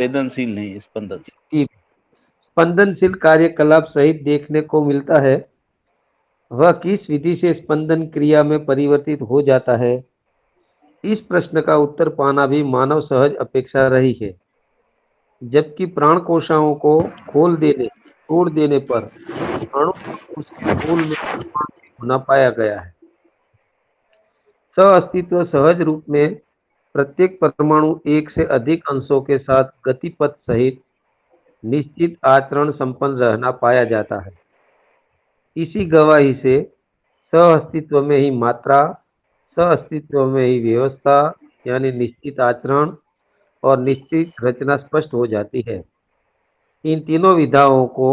वेदनशील नहीं, स्पंदनशील। की स्पंदनशील कार्यकलाप सहित देखने को मिलता है, वह किस विधि से स्पंदन क्रिया में परिवर्तित हो जाता है? इस प्रश्न का उत्तर पाना भी मानव सहज अपेक्षा रही है। जबकि प्राण कोशिकाओं को खोल देने, तोड़ देने पर अणु उसके मूल में परमाणु होना पाया गया है। सह अस्तित्व सहज रूप में प्रत्येक परमाणु एक से अधिक अंशों के साथ गतिपथ सहित निश्चित आचरण संपन्न रहना पाया जाता है। इसी गवाही से सह अस्तित्व में ही मात्रा, सह अस्तित्व में ही व्यवस्था यानी निश्चित आचरण और निश्चित रचना स्पष्ट हो जाती है। इन तीनों विधाओं को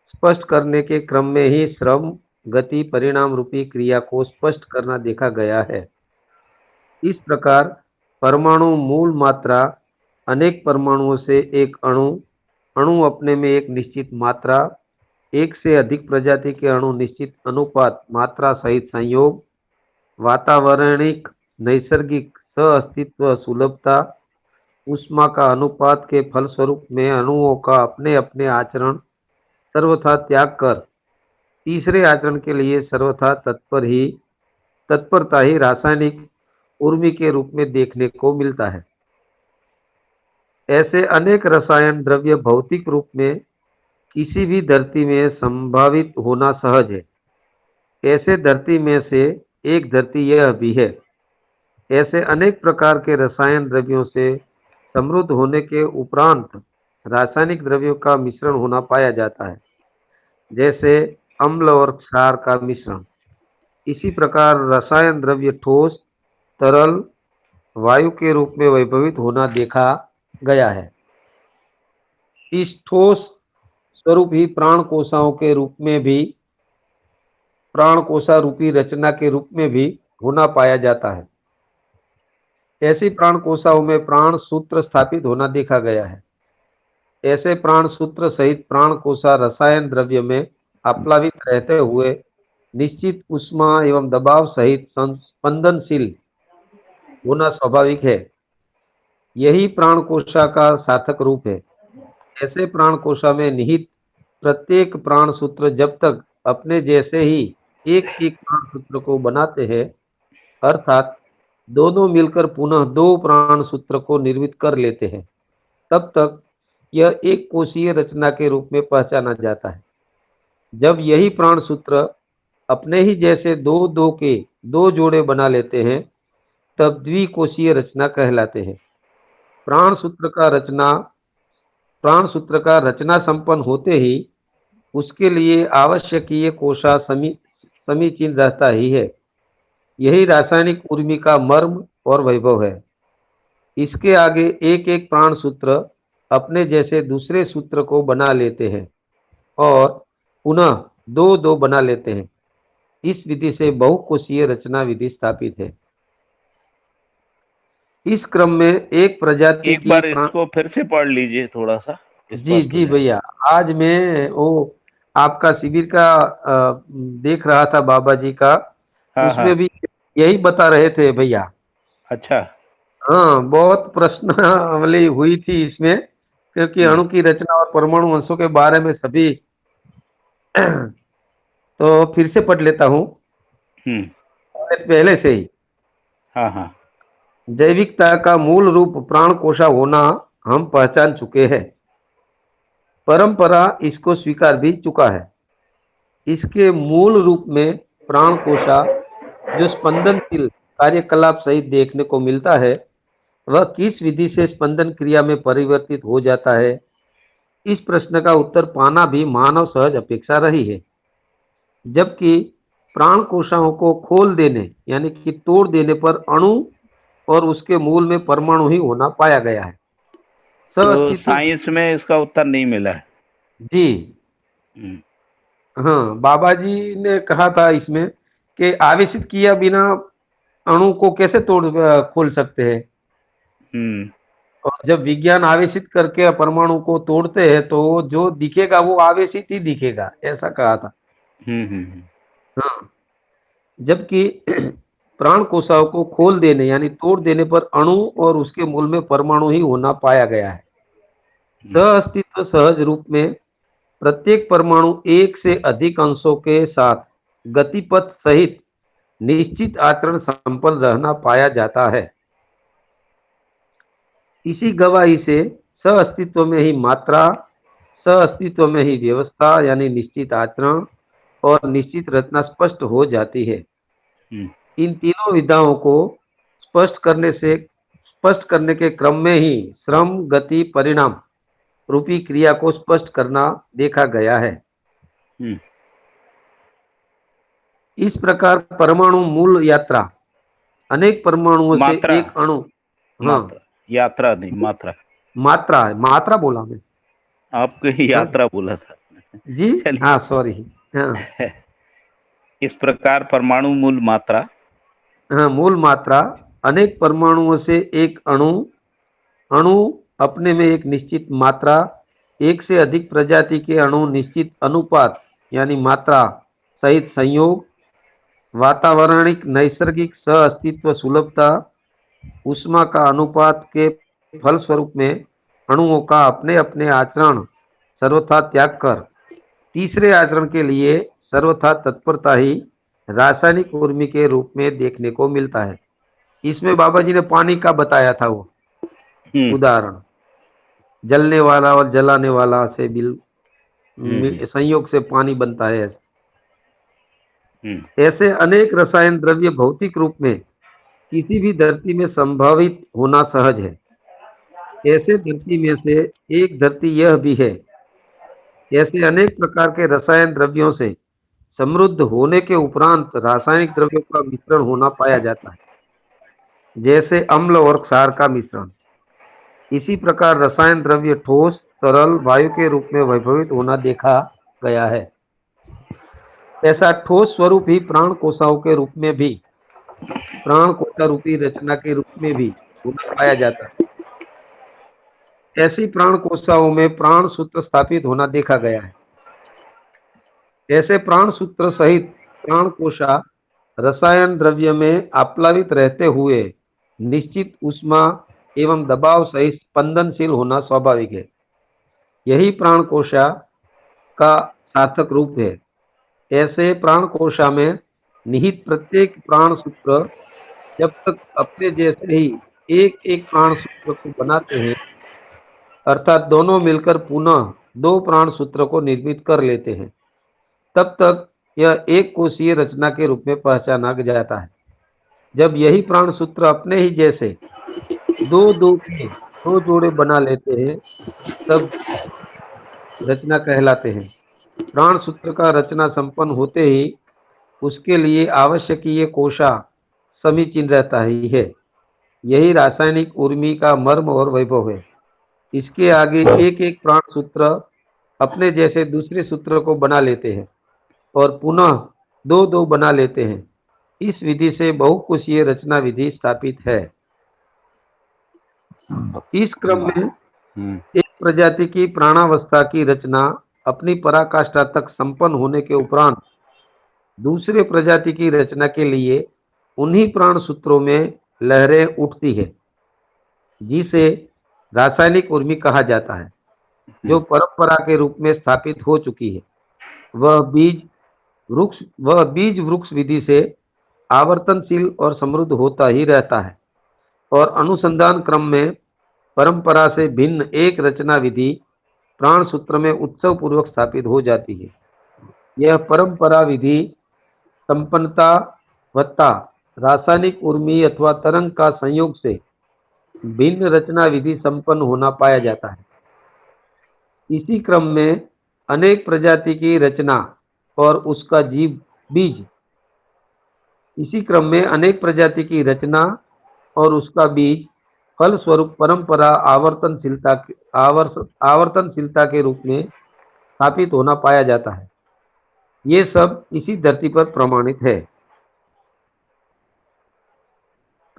स्पष्ट करने के क्रम में ही श्रम, गति, परिणाम रूपी क्रिया को स्पष्ट करना देखा गया है। इस प्रकार परमाणु मूल मात्रा, अनेक परमाणुओं से एक अणु, अणु अपने में एक निश्चित मात्रा, एक से अधिक प्रजाति के अणु निश्चित अनुपात मात्रा सहित संयोग, वातावरणिक नैसर्गिक सह अस्तित्व सुलभता, ऊष्मा का अनुपात के फलस्वरूप में अणुओं का अपने अपने आचरण सर्वथा त्याग कर तीसरे आचरण के लिए सर्वथा तत्परता ही रासायनिक उर्मी के रूप में देखने को मिलता है। ऐसे अनेक रसायन द्रव्य भौतिक रूप में किसी भी धरती में संभावित होना सहज है। ऐसे धरती में से एक धरती यह भी है। ऐसे अनेक प्रकार के रसायन द्रव्यों से समृद्ध होने के उपरांत रासायनिक द्रव्यों का मिश्रण होना पाया जाता है, जैसे अम्ल और क्षार का मिश्रण। इसी प्रकार रसायन द्रव्य ठोस, तरल, वायु के रूप में वैभवित होना देखा गया है। इस ठोस स्वरूप ही प्राण कोशिकाओं के रूप में भी, प्राण कोशिका रूपी रचना के रूप में भी होना पाया जाता है। ऐसी प्राण कोशिकाओं में प्राण सूत्र स्थापित होना देखा गया है। ऐसे प्राण सूत्र सहित प्राण कोशिका रसायन द्रव्य में आप्लावित रहते हुए निश्चित ऊष्मा एवं दबाव सहित स्पंदनशील होना स्वाभाविक है। यही प्राण कोशिका का सार्थक रूप है। ऐसे प्राण कोशिका में निहित प्रत्येक प्राण सूत्र जब तक अपने जैसे ही एक एक प्राण सूत्र को बनाते हैं, अर्थात दोनों मिलकर पुनः दो प्राण सूत्र को निर्मित कर लेते हैं, तब तक यह एक कोशीय रचना के रूप में पहचाना जाता है। जब यही प्राण सूत्र अपने ही जैसे दो दो के दो जोड़े बना लेते हैं, तब द्विकोशीय रचना कहलाते हैं। प्राण सूत्र का रचना संपन्न होते ही उसके लिए आवश्यकीय कोशा समीचीन रहता ही है। यही रासायनिक उर्मी का मर्म और वैभव है। इसके आगे एक एक प्राण सूत्र अपने जैसे दूसरे सूत्र को बना लेते हैं और पुनः दो दो बना लेते हैं। इस विधि से बहुकोशीय रचना विधि स्थापित है। इस क्रम में एक प्रजाति एक की बार इसको फिर से पढ़ लीजिए, थोड़ा सा जी स्पष्ट हो जी जाए। भैया, आज मैं वो आपका शिविर का देख रहा था बाबा जी का, हाँ हाँ। उसमें भी यही बता रहे थे भैया। अच्छा। हाँ, बहुत प्रश्नावली हुई थी इसमें, क्योंकि हम्म अणु की रचना और परमाणु अंशों के बारे में सभी तो फिर से पढ़ लेता हूँ हम्म। पहले से ही। हाँ हाँ। जैविकता का मूल रूप प्राण कोशा होना हम पहचान चुके हैं। परंपरा इसको स्वीकार भी चुका है। इसके मूल रूप में प्राण कोशा जो स्पंदनशील कार्यकलाप सहित देखने को मिलता है, वह किस विधि से स्पंदन क्रिया में परिवर्तित हो जाता है? इस प्रश्न का उत्तर पाना भी मानव सहज अपेक्षा रही है। जबकि प्राण कोशिकाओं को खोल देने यानी कि तोड़ देने पर अणु और उसके मूल में परमाणु ही होना पाया गया है। सह तो अस्तित्व साइंस में इसका उत्तर नहीं मिला है। जी हम्म हाँ, बाबा जी ने कहा था इसमें कि आवेशित किया बिना अणु को कैसे खोल सकते हैं। हम्म और जब विज्ञान आवेशित करके परमाणु को तोड़ते हैं तो जो दिखेगा वो आवेशित ही दिखेगा, ऐसा कहा था। हम्म। हाँ, जबकि प्राण कोशिकाओं को खोल देने यानी तोड़ देने पर अणु और उसके मूल में परमाणु ही होना पाया गया है। सह-अस्तित्व सहज रूप में प्रत्येक परमाणु एक से अधिक अंशों के साथ गतिपथ सहित निश्चित आचरण संपन्न रहना पाया जाता है। इसी गवाही से सह-अस्तित्व में ही मात्रा, सह-अस्तित्व में ही व्यवस्था यानी निश्चित आचरण और निश्चित रचना स्पष्ट हो जाती है। हम्म, इन तीनों विधाओं को स्पष्ट करने के क्रम में ही श्रम, गति, परिणाम रूपी क्रिया को स्पष्ट करना देखा गया है। हम्म, इस प्रकार परमाणु मूल यात्रा अनेक परमाणुओं से मात्रा एक अणु। हाँ, मात्रा यात्रा नहीं, मात्रा। मात्रा है, मात्रा बोला मैं। आपको हाँ यात्रा बोला था। जी, चलिए। हाँ सॉरी। हाँ इस प्रकार परमाणु मूल मात्रा। हाँ, मूल मात्रा अनेक परमाणुओं से एक अणु, अणु अपने में एक निश्चित मात्रा, एक से अधिक प्रजाति के अणु निश्चित अनुपात यानी मात्रा सहित संयोग, वातावरणिक नैसर्गिक सह अस्तित्व सुलभता, ऊष्मा का अनुपात के फलस्वरूप में अणुओं का अपने अपने आचरण सर्वथा त्याग कर तीसरे आचरण के लिए सर्वथा तत्परता ही रासायनिक उर्मी के रूप में देखने को मिलता है। इसमें बाबा जी ने पानी का बताया था वो हम्म, उदाहरण, जलने वाला और जलाने वाला से बिल हम्म, संयोग से पानी बनता है। हम्म, ऐसे अनेक रसायन द्रव्य भौतिक रूप में किसी भी धरती में संभावित होना सहज है। ऐसे धरती में से एक धरती यह भी है। ऐसे अनेक प्रकार के रसायन द्रव्यों से समृद्ध होने के उपरांत रासायनिक द्रव्यों का मिश्रण होना पाया जाता है, जैसे अम्ल और क्षार का मिश्रण। इसी प्रकार रसायन द्रव्य ठोस, तरल, वायु के रूप में वैभवित होना देखा गया है। ऐसा ठोस स्वरूप ही प्राण कोशाओं के रूप में भी, प्राण कोशा रूपी रचना के रूप में भी होना पाया जाता है। ऐसी प्राण कोशाओं में प्राण सूत्र स्थापित होना देखा गया है। ऐसे प्राण सूत्र सहित प्राण कोशा रसायन द्रव्य में आप्लावित रहते हुए निश्चित ऊष्मा एवं दबाव सहित स्पंदनशील होना स्वाभाविक है। यही प्राण कोशा का सार्थक रूप है। ऐसे प्राण कोशा में निहित प्रत्येक प्राण सूत्र जब तक अपने जैसे ही एक एक प्राण सूत्र को बनाते हैं, अर्थात दोनों मिलकर पुनः दो प्राण सूत्र को निर्मित कर लेते हैं, तब तक यह एक कोशीय रचना के रूप में पहचाना जाता है। जब यही प्राण सूत्र अपने ही जैसे दो दो के दो जोड़े बना लेते हैं, तब रचना कहलाते हैं। प्राण सूत्र का रचना संपन्न होते ही उसके लिए आवश्यक ये कोशा समीचीन रहता ही है। यही रासायनिक उर्मी का मर्म और वैभव है। इसके आगे एक एक प्राण सूत्र अपने जैसे दूसरे सूत्र को बना लेते हैं और पुनः दो दो बना लेते हैं। इस विधि से बहुकोशीय रचना विधि स्थापित है। इस क्रम में हम्म, एक प्रजाति की प्राणावस्था की रचना अपनी पराकाष्ठा तक संपन्न होने के उपरांत दूसरे प्रजाति की रचना के लिए उन्हीं प्राण सूत्रों में लहरें उठती है, जिसे रासायनिक उर्मी कहा जाता है, जो परंपरा के रूप में स्थापित हो चुकी है। वह बीज वृक्ष विधि से आवर्तनशील और समृद्ध होता ही रहता है और अनुसंधान क्रम में परंपरा से भिन्न एक रचना विधि प्राण सूत्र में उत्सव पूर्वक स्थापित हो जाती है। यह परंपरा विधि संपन्नता वत्ता रासायनिक उर्मी अथवा तरंग का संयोग से भिन्न रचना विधि संपन्न होना पाया जाता है। इसी क्रम में अनेक प्रजाति की रचना और उसका जीव बीज इसी क्रम में अनेक प्रजाति की रचना और उसका बीज फल स्वरूप परंपरा आवर्तनशीलता के रूप में स्थापित होना पाया जाता है। ये सब इसी धरती पर प्रमाणित है।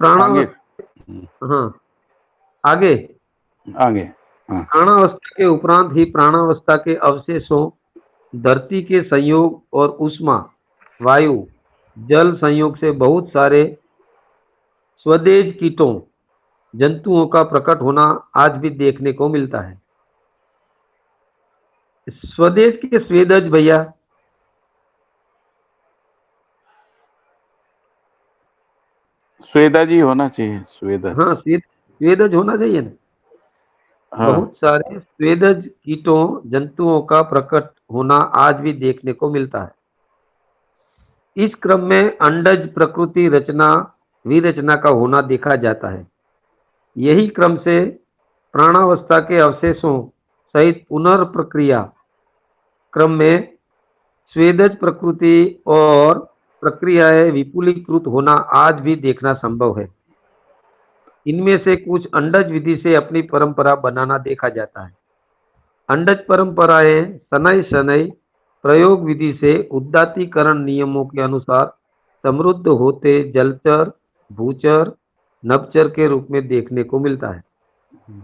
आगे। प्राणावस्था, हाँ आगे, आगे। हाँ। प्राणावस्था के उपरांत ही प्राणावस्था के अवशेषों धरती के संयोग और ऊष्मा, वायु, जल संयोग से बहुत सारे स्वदेज कीटों, जंतुओं का प्रकट होना आज भी देखने को मिलता है। स्वदेश के स्वेदज भैया। स्वेदा जी होना चाहिए, स्वेदा। हाँ, स्वेदज होना चाहिए ना। हाँ। बहुत सारे स्वेदज कीटों जंतुओं का प्रकट होना आज भी देखने को मिलता है। इस क्रम में अंडज प्रकृति रचना विरचना का होना देखा जाता है। यही क्रम से प्राणावस्था के अवशेषों सहित पुनर्प्रक्रिया क्रम में स्वेदज प्रकृति और प्रक्रियाएं विपुलीकृत होना आज भी देखना संभव है। इनमें से कुछ अंडज विधि से अपनी परंपरा बनाना देखा जाता है। अंडज परंपराएं शनैः शनैः प्रयोग विधि से उद्दातीकरण नियमों के अनुसार समृद्ध होते जलचर, भूचर, नभचर के रूप में देखने को मिलता है।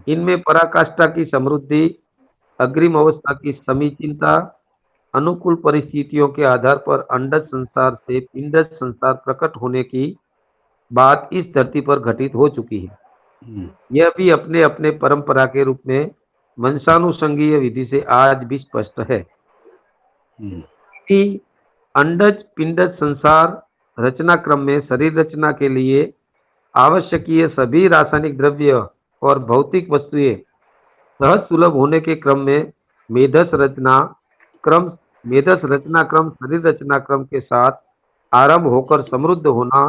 इनमें पराकाष्ठा की समृद्धि, अग्रिम अवस्था की समीचीनता, अनुकूल परिस्थितियों के आधार पर अंडज संसार से पिंडज संसार प्रकट होने की बात इस धरती पर घटित हो चुकी है। यह भी अपने अपने परंपरा के रूप में वंशानुसंगीय विधि से आज भी स्पष्ट है कि अंडज पिंडज संसार रचना क्रम में शरीर रचना के लिए आवश्यकीय सभी रासायनिक द्रव्य और भौतिक वस्तुएं सहज सुलभ होने के क्रम में मेधस रचना क्रम मेधस रचना क्रम शरीर रचना क्रम के साथ आरंभ होकर समृद्ध होना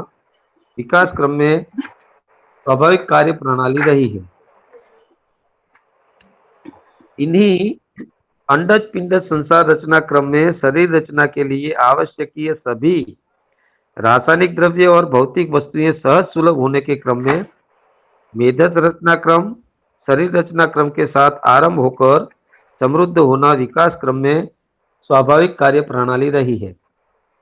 विकास क्रम में स्वाभाविक कार्य प्रणाली रही है। इन्हीं अंडज पिंडज संसार रचना क्रम में शरीर रचना के लिए आवश्यकीय सभी रासायनिक द्रव्य और भौतिक वस्तुएं सहज सुलभ होने के क्रम में मेधस रचना क्रम शरीर रचना क्रम के साथ आरंभ होकर समृद्ध होना विकास क्रम में स्वाभाविक कार्य प्रणाली रही है।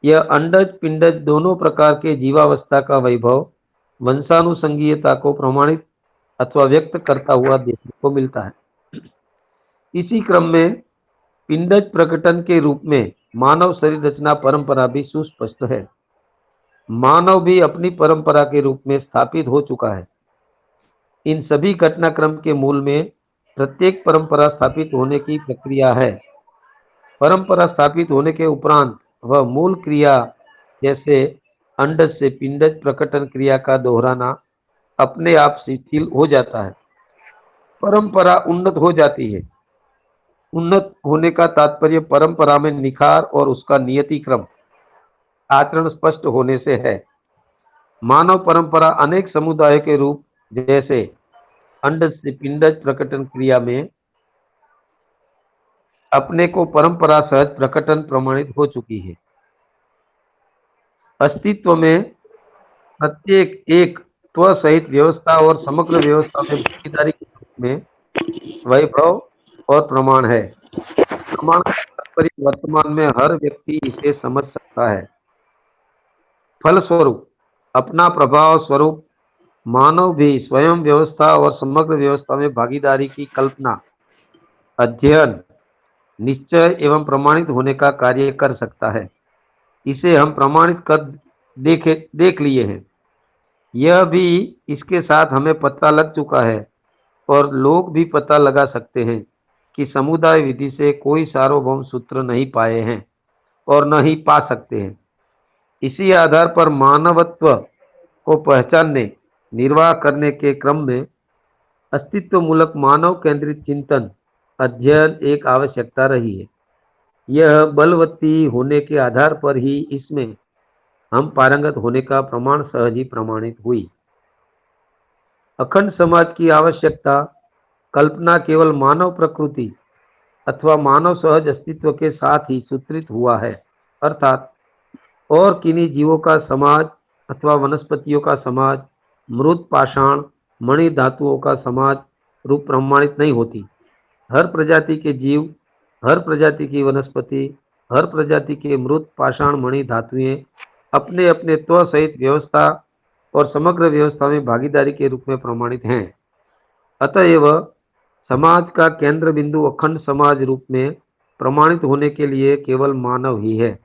यह अंडज पिंडज दोनों प्रकार के जीवावस्था का वैभव वंशानुसंगीयता को प्रमाणित अथवा व्यक्त करता हुआ देखने को मिलता है। इसी क्रम में पिंडज प्रकटन के रूप में मानव शरीर रचना परंपरा भी सुस्पष्ट है। मानव भी अपनी परंपरा के रूप में स्थापित हो चुका है। इन सभी घटनाक्रम के मूल में प्रत्येक परंपरा स्थापित होने की प्रक्रिया है। परंपरा स्थापित होने के उपरांत वह मूल क्रिया जैसे अंडज से पिंडज प्रकटन क्रिया का दोहराना अपने आप शिथिल हो जाता है। परंपरा उन्नत हो जाती है। उन्नत होने का तात्पर्य परंपरा में निखार और उसका नियति क्रम आचरण स्पष्ट होने से है। मानव परंपरा अनेक समुदायों के रूप जैसे अंडज से पिंडज प्रकटन क्रिया में अपने को परंपरा सहज प्रकटन प्रमाणित हो चुकी है। अस्तित्व में प्रत्येक एक त्व सहित व्यवस्था और समग्र व्यवस्था में भागीदारी के रूप में वैभव और प्रमाण है। प्रमाण का तात्पर्य वर्तमान में हर व्यक्ति इसे समझ सकता है। फलस्वरूप अपना प्रभाव स्वरूप मानव भी स्वयं व्यवस्था और समग्र व्यवस्था में भागीदारी की कल्पना, अध्ययन, निश्चय एवं प्रमाणित होने का कार्य कर सकता है। इसे हम प्रमाणित कर देख लिए हैं। यह भी इसके साथ हमें पता लग चुका है और लोग भी पता लगा सकते हैं कि समुदाय विधि से कोई सार्वभौम सूत्र नहीं पाए हैं और न ही पा सकते हैं। इसी आधार पर मानवत्व को पहचानने निर्वाह करने के क्रम में अस्तित्व मूलक मानव केंद्रित चिंतन अध्ययन एक आवश्यकता रही है। यह बलवती होने के आधार पर ही इसमें हम पारंगत होने का प्रमाण सहज ही प्रमाणित हुई। अखंड समाज की आवश्यकता कल्पना केवल मानव प्रकृति अथवा मानव सहज अस्तित्व के साथ ही सूत्रित हुआ है, अर्थात और किन्हीं जीवों का समाज अथवा वनस्पतियों का समाज, मृत पाषाण मणि धातुओं का समाज रूप प्रमाणित नहीं होती। हर प्रजाति के जीव, हर प्रजाति की वनस्पति, हर प्रजाति के मृत पाषाण मणि धातुएं अपने अपने त्व सहित व्यवस्था और समग्र व्यवस्था में भागीदारी के रूप में प्रमाणित हैं। अतएव समाज का केंद्र बिंदु अखंड समाज रूप में प्रमाणित होने के लिए केवल मानव ही है।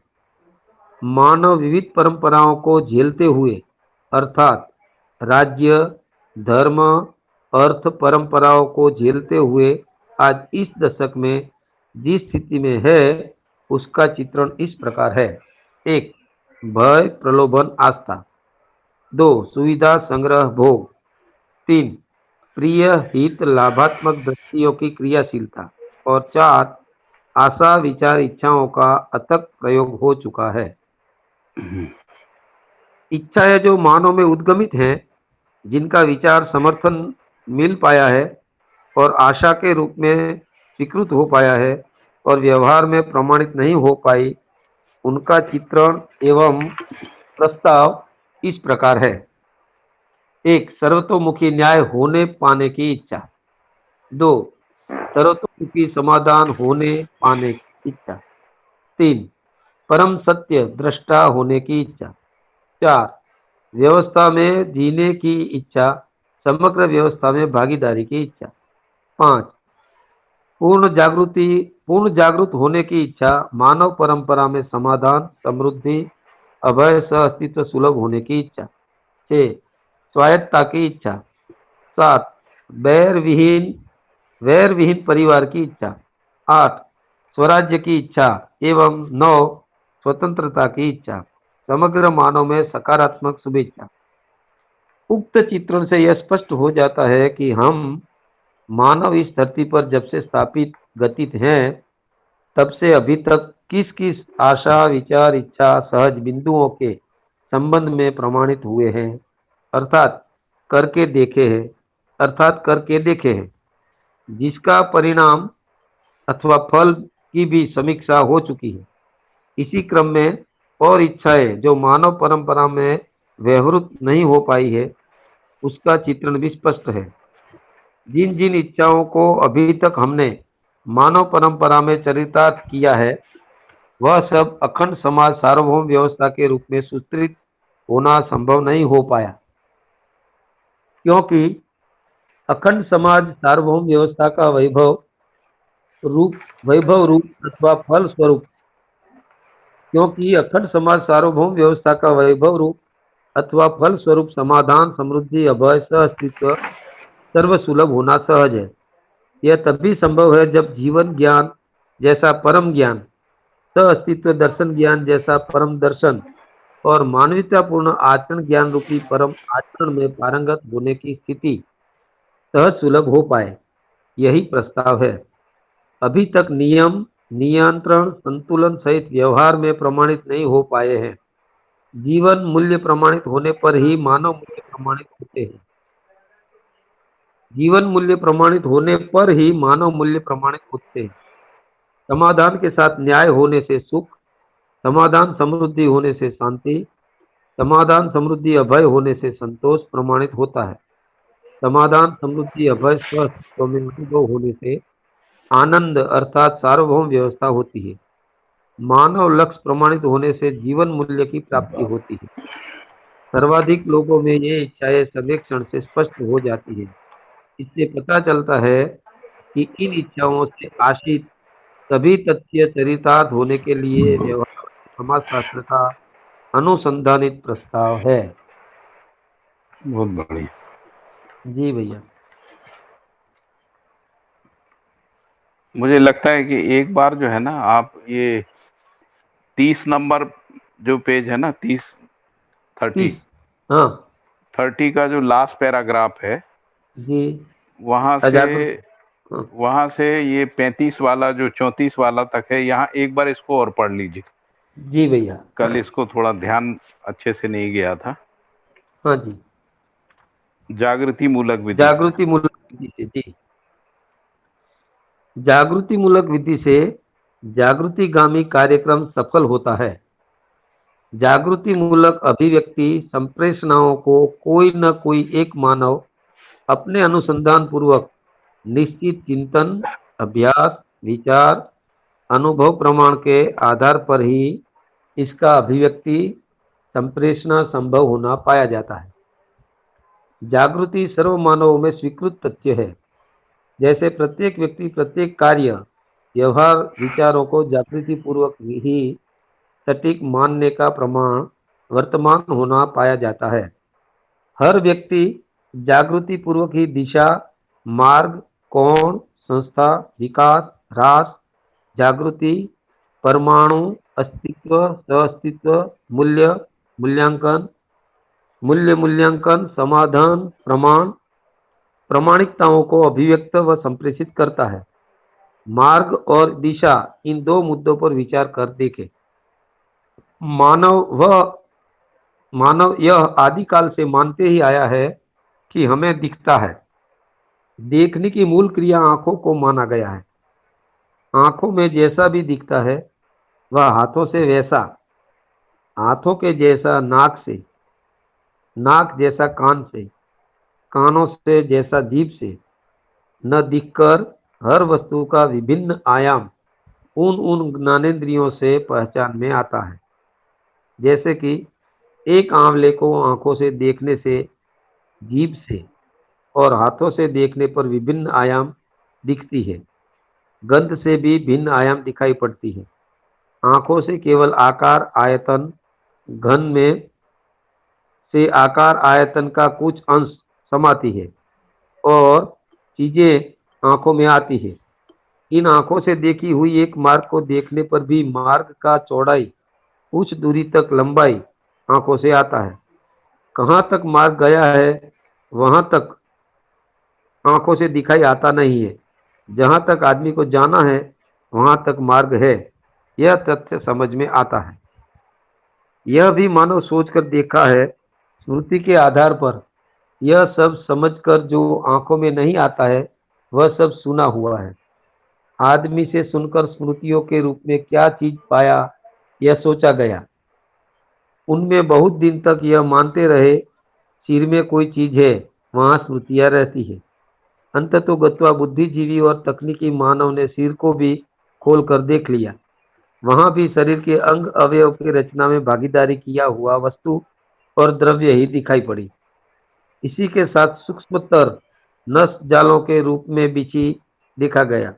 मानव विविध परंपराओं को झेलते हुए अर्थात राज्य, धर्म, अर्थ परंपराओं को झेलते हुए आज इस दशक में जिस स्थिति में है उसका चित्रण इस प्रकार है। 1. भय, प्रलोभन, आस्था। 2. सुविधा, संग्रह, भोग। 3. प्रिय, हित, लाभात्मक दृष्टियों की क्रियाशीलता। और 4. आशा, विचार, इच्छाओं का अथक प्रयोग हो चुका है। इच्छाएं जो मानव में उद्गमित हैं, जिनका विचार समर्थन मिल पाया है और आशा के रूप में स्वीकृत हो पाया है और व्यवहार में प्रमाणित नहीं हो पाई, उनका चित्रण एवं प्रस्ताव इस प्रकार है। 1. सर्वतोमुखी न्याय होने पाने की इच्छा। 2. सर्वतोमुखी समाधान होने पाने की इच्छा। 3. परम सत्य दृष्टा होने की इच्छा। 4. व्यवस्था में जीने की इच्छा, समग्र व्यवस्था में भागीदारी की इच्छा। 5. पूर्ण जागृत होने की इच्छा, मानव परंपरा में समाधान, समृद्धि, अभय, सह अस्तित्व सुलभ होने की इच्छा। 6. स्वायत्तता की इच्छा। 7. वैर विहीन परिवार की इच्छा। 8. स्वराज्य की इच्छा एवं 9. स्वतंत्रता की इच्छा। समग्र मानव में सकारात्मक शुभेच्छा। उक्त चित्रण से यह स्पष्ट हो जाता है कि हम मानव इस धरती पर जब से स्थापित गतित हैं, तब से अभी तक किस किस आशा, विचार, इच्छा, सहज बिंदुओं के संबंध में प्रमाणित हुए हैं, अर्थात करके देखे हैं, जिसका परिणाम अथवा फल की भी समीक्षा हो चुकी है। इसी क्रम में और इच्छाएं जो मानव परंपरा में व्यवहृत नहीं हो पाई है, उसका चित्रण भी स्पष्ट है। जिन जिन इच्छाओं को अभी तक हमने मानव परंपरा में चरितार्थ किया है, वह सब अखंड समाज सार्वभौम व्यवस्था के रूप में सुस्थित होना संभव नहीं हो पाया, क्योंकि अखंड समाज सार्वभौम व्यवस्था का वैभव रूप अथवा फल स्वरूप क्योंकि अखंड समाज सार्वभौम व्यवस्था का वैभव रूप अथवा फल स्वरूप समाधान, समृद्धि, अभय, सह अस्तित्व सर्व सुलभ होना सहज है। यह तभी संभव है जब जीवन ज्ञान जैसा परम ज्ञान, सह अस्तित्व दर्शन ज्ञान जैसा परम दर्शन और मानवतापूर्ण आचरण ज्ञान रूपी परम आचरण में पारंगत होने की स्थिति सहज सुलभ हो पाए। यही प्रस्ताव है। अभी तक नियम, नियंत्रण, संतुलन सहित व्यवहार में प्रमाणित नहीं हो पाए हैं। जीवन मूल्य प्रमाणित होने पर ही मानव मूल्य प्रमाणित होते हैं। जीवन मूल्य प्रमाणित होने पर ही मानव मूल्य प्रमाणित होते हैं। समाधान के साथ न्याय होने से सुख, समाधान समृद्धि होने से शांति, समाधान समृद्धि अभय होने से संतोष प्रमाणित होता है। समाधान समृद्धि अभय स्व अस्तित्व में अनुभव होने से आनंद अर्थात सार्वभौम व्यवस्था होती है। मानव लक्ष्य प्रमाणित होने से जीवन मूल्य की प्राप्ति होती है। सर्वाधिक लोगों में ये इच्छाएं सर्वेक्षण से स्पष्ट हो जाती है। इससे पता चलता है कि इन इच्छाओं से आशित सभी तथ्य चरितार्थ होने के लिए व्यवहार समाजशास्त्र का अनुसंधानित प्रस्ताव है। बहुत बढ़िया। जी भैया। मुझे लगता है कि एक बार जो है ना, आप ये 30 नंबर जो पेज है ना, 30 हाँ 30 का जो लास्ट पैराग्राफ है, जी। वहां से अजागरूक। हाँ, वहां से ये 35 वाला जो 34 वाला तक है, यहाँ एक बार इसको और पढ़ लीजिए। जी भैया। कल इसको थोड़ा ध्यान अच्छे से नहीं गया था। हाँ जी। जागृति मूलक विधि से। जागृति मूलक विधि से। जी। जागृति मूलक विधि से जागृतिगामी कार्यक्रम सफल होता है। जागृति मूलक अभिव्यक्ति संप्रेषणाओं को कोई न कोई एक मानव अपने अनुसंधान पूर्वक निश्चित चिंतन, अभ्यास, विचार, अनुभव प्रमाण के आधार पर ही इसका अभिव्यक्ति संप्रेषण संभव होना पाया जाता है। जागृति सर्व मानवों में स्वीकृत तथ्य है। जैसे प्रत्येक व्यक्ति प्रत्येक कार्य, व्यवहार, विचारों को जागृति पूर्वक ही सटीक मानने का प्रमाण वर्तमान होना पाया जाता है। हर व्यक्ति जागृति पूर्वक ही दिशा, मार्ग, कोण, संस्था, विकास, ह्रास जागृति, परमाणु, अस्तित्व, सह-अस्तित्व, मूल्य, मूल्यांकन, मूल्य मूल्यांकन, समाधान, प्रमाण, प्रामाणिकताओं को अभिव्यक्त व संप्रेषित करता है। मार्ग और दिशा, इन दो मुद्दों पर विचार कर देखें। मानव वह मानव यह आदिकाल से मानते ही आया है कि हमें दिखता है। देखने की मूल क्रिया आंखों को माना गया है। आंखों में जैसा भी दिखता है वह हाथों से वैसा, हाथों के जैसा नाक से, नाक जैसा कान से, कानों से जैसा जीभ से न दिखकर हर वस्तु का विभिन्न आयाम उन उन ज्ञानेंद्रियों से पहचान में आता है। जैसे कि एक आंवले को आंखों से देखने से, जीभ से और हाथों से देखने पर विभिन्न आयाम दिखती है। गंध से भी भिन्न आयाम दिखाई पड़ती है। आंखों से केवल आकार आयतन, घन में से आकार आयतन का कुछ अंश समाती है और चीजें आंखों में आती है। इन आंखों से देखी हुई एक मार्ग को देखने पर भी मार्ग का चौड़ाई, कुछ दूरी तक लंबाई आंखों से आता है। कहाँ तक मार्ग गया है वहां तक आंखों से दिखाई आता नहीं है। जहां तक आदमी को जाना है वहां तक मार्ग है, यह तथ्य समझ में आता है। यह भी मानव सोचकर देखा है। स्मृति के आधार पर यह सब समझकर जो आंखों में नहीं आता है वह सब सुना हुआ है। आदमी से सुनकर स्मृतियों के रूप में क्या चीज पाया यह सोचा गया। उनमें बहुत दिन तक यह मानते रहे सिर में कोई चीज है, वहां स्मृतियां रहती है। अंततो गत्वा बुद्धिजीवी और तकनीकी मानव ने सिर को भी खोल कर देख लिया। वहां भी शरीर के अंग अवयव की रचना में भागीदारी किया हुआ वस्तु और द्रव्य ही दिखाई पड़ी। इसी के साथ सूक्ष्मतर नस जालों के रूप में बिछी देखा गया।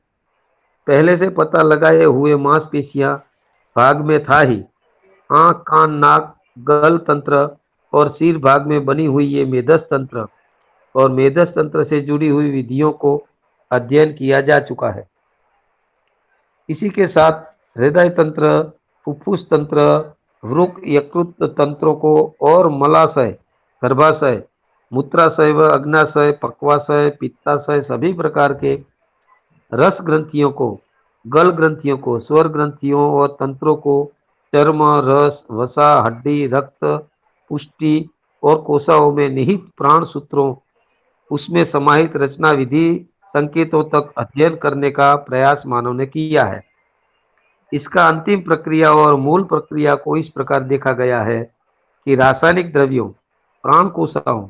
पहले से पता लगाए हुए मांसपेशियां भाग में था ही। आंख, कान, नाक, गल तंत्र और सिर भाग में बनी हुई ये मेधस तंत्र और मेधस तंत्र से जुड़ी हुई विधियों को अध्ययन किया जा चुका है। इसी के साथ हृदय तंत्र, फुफ्फुस तंत्र, वृक्क, यकृत तंत्रों को और मलाशय, गर्भाशय, मूत्राशय व अग्नाशय, पक्वाशय, पित्ताशय सभी प्रकार के रस ग्रंथियों को, गल ग्रंथियों को, स्वर ग्रंथियों और तंत्रों को, चर्म, रस, वसा, हड्डी, रक्त, पुष्टि और कोशिकाओं में निहित प्राण सूत्रों, उसमें समाहित रचना विधि संकेतों तक अध्ययन करने का प्रयास मानव ने किया है। इसका अंतिम प्रक्रिया और मूल प्रक्रिया को इस प्रकार देखा गया है कि रासायनिक द्रव्यों, प्राण कोशिकाओं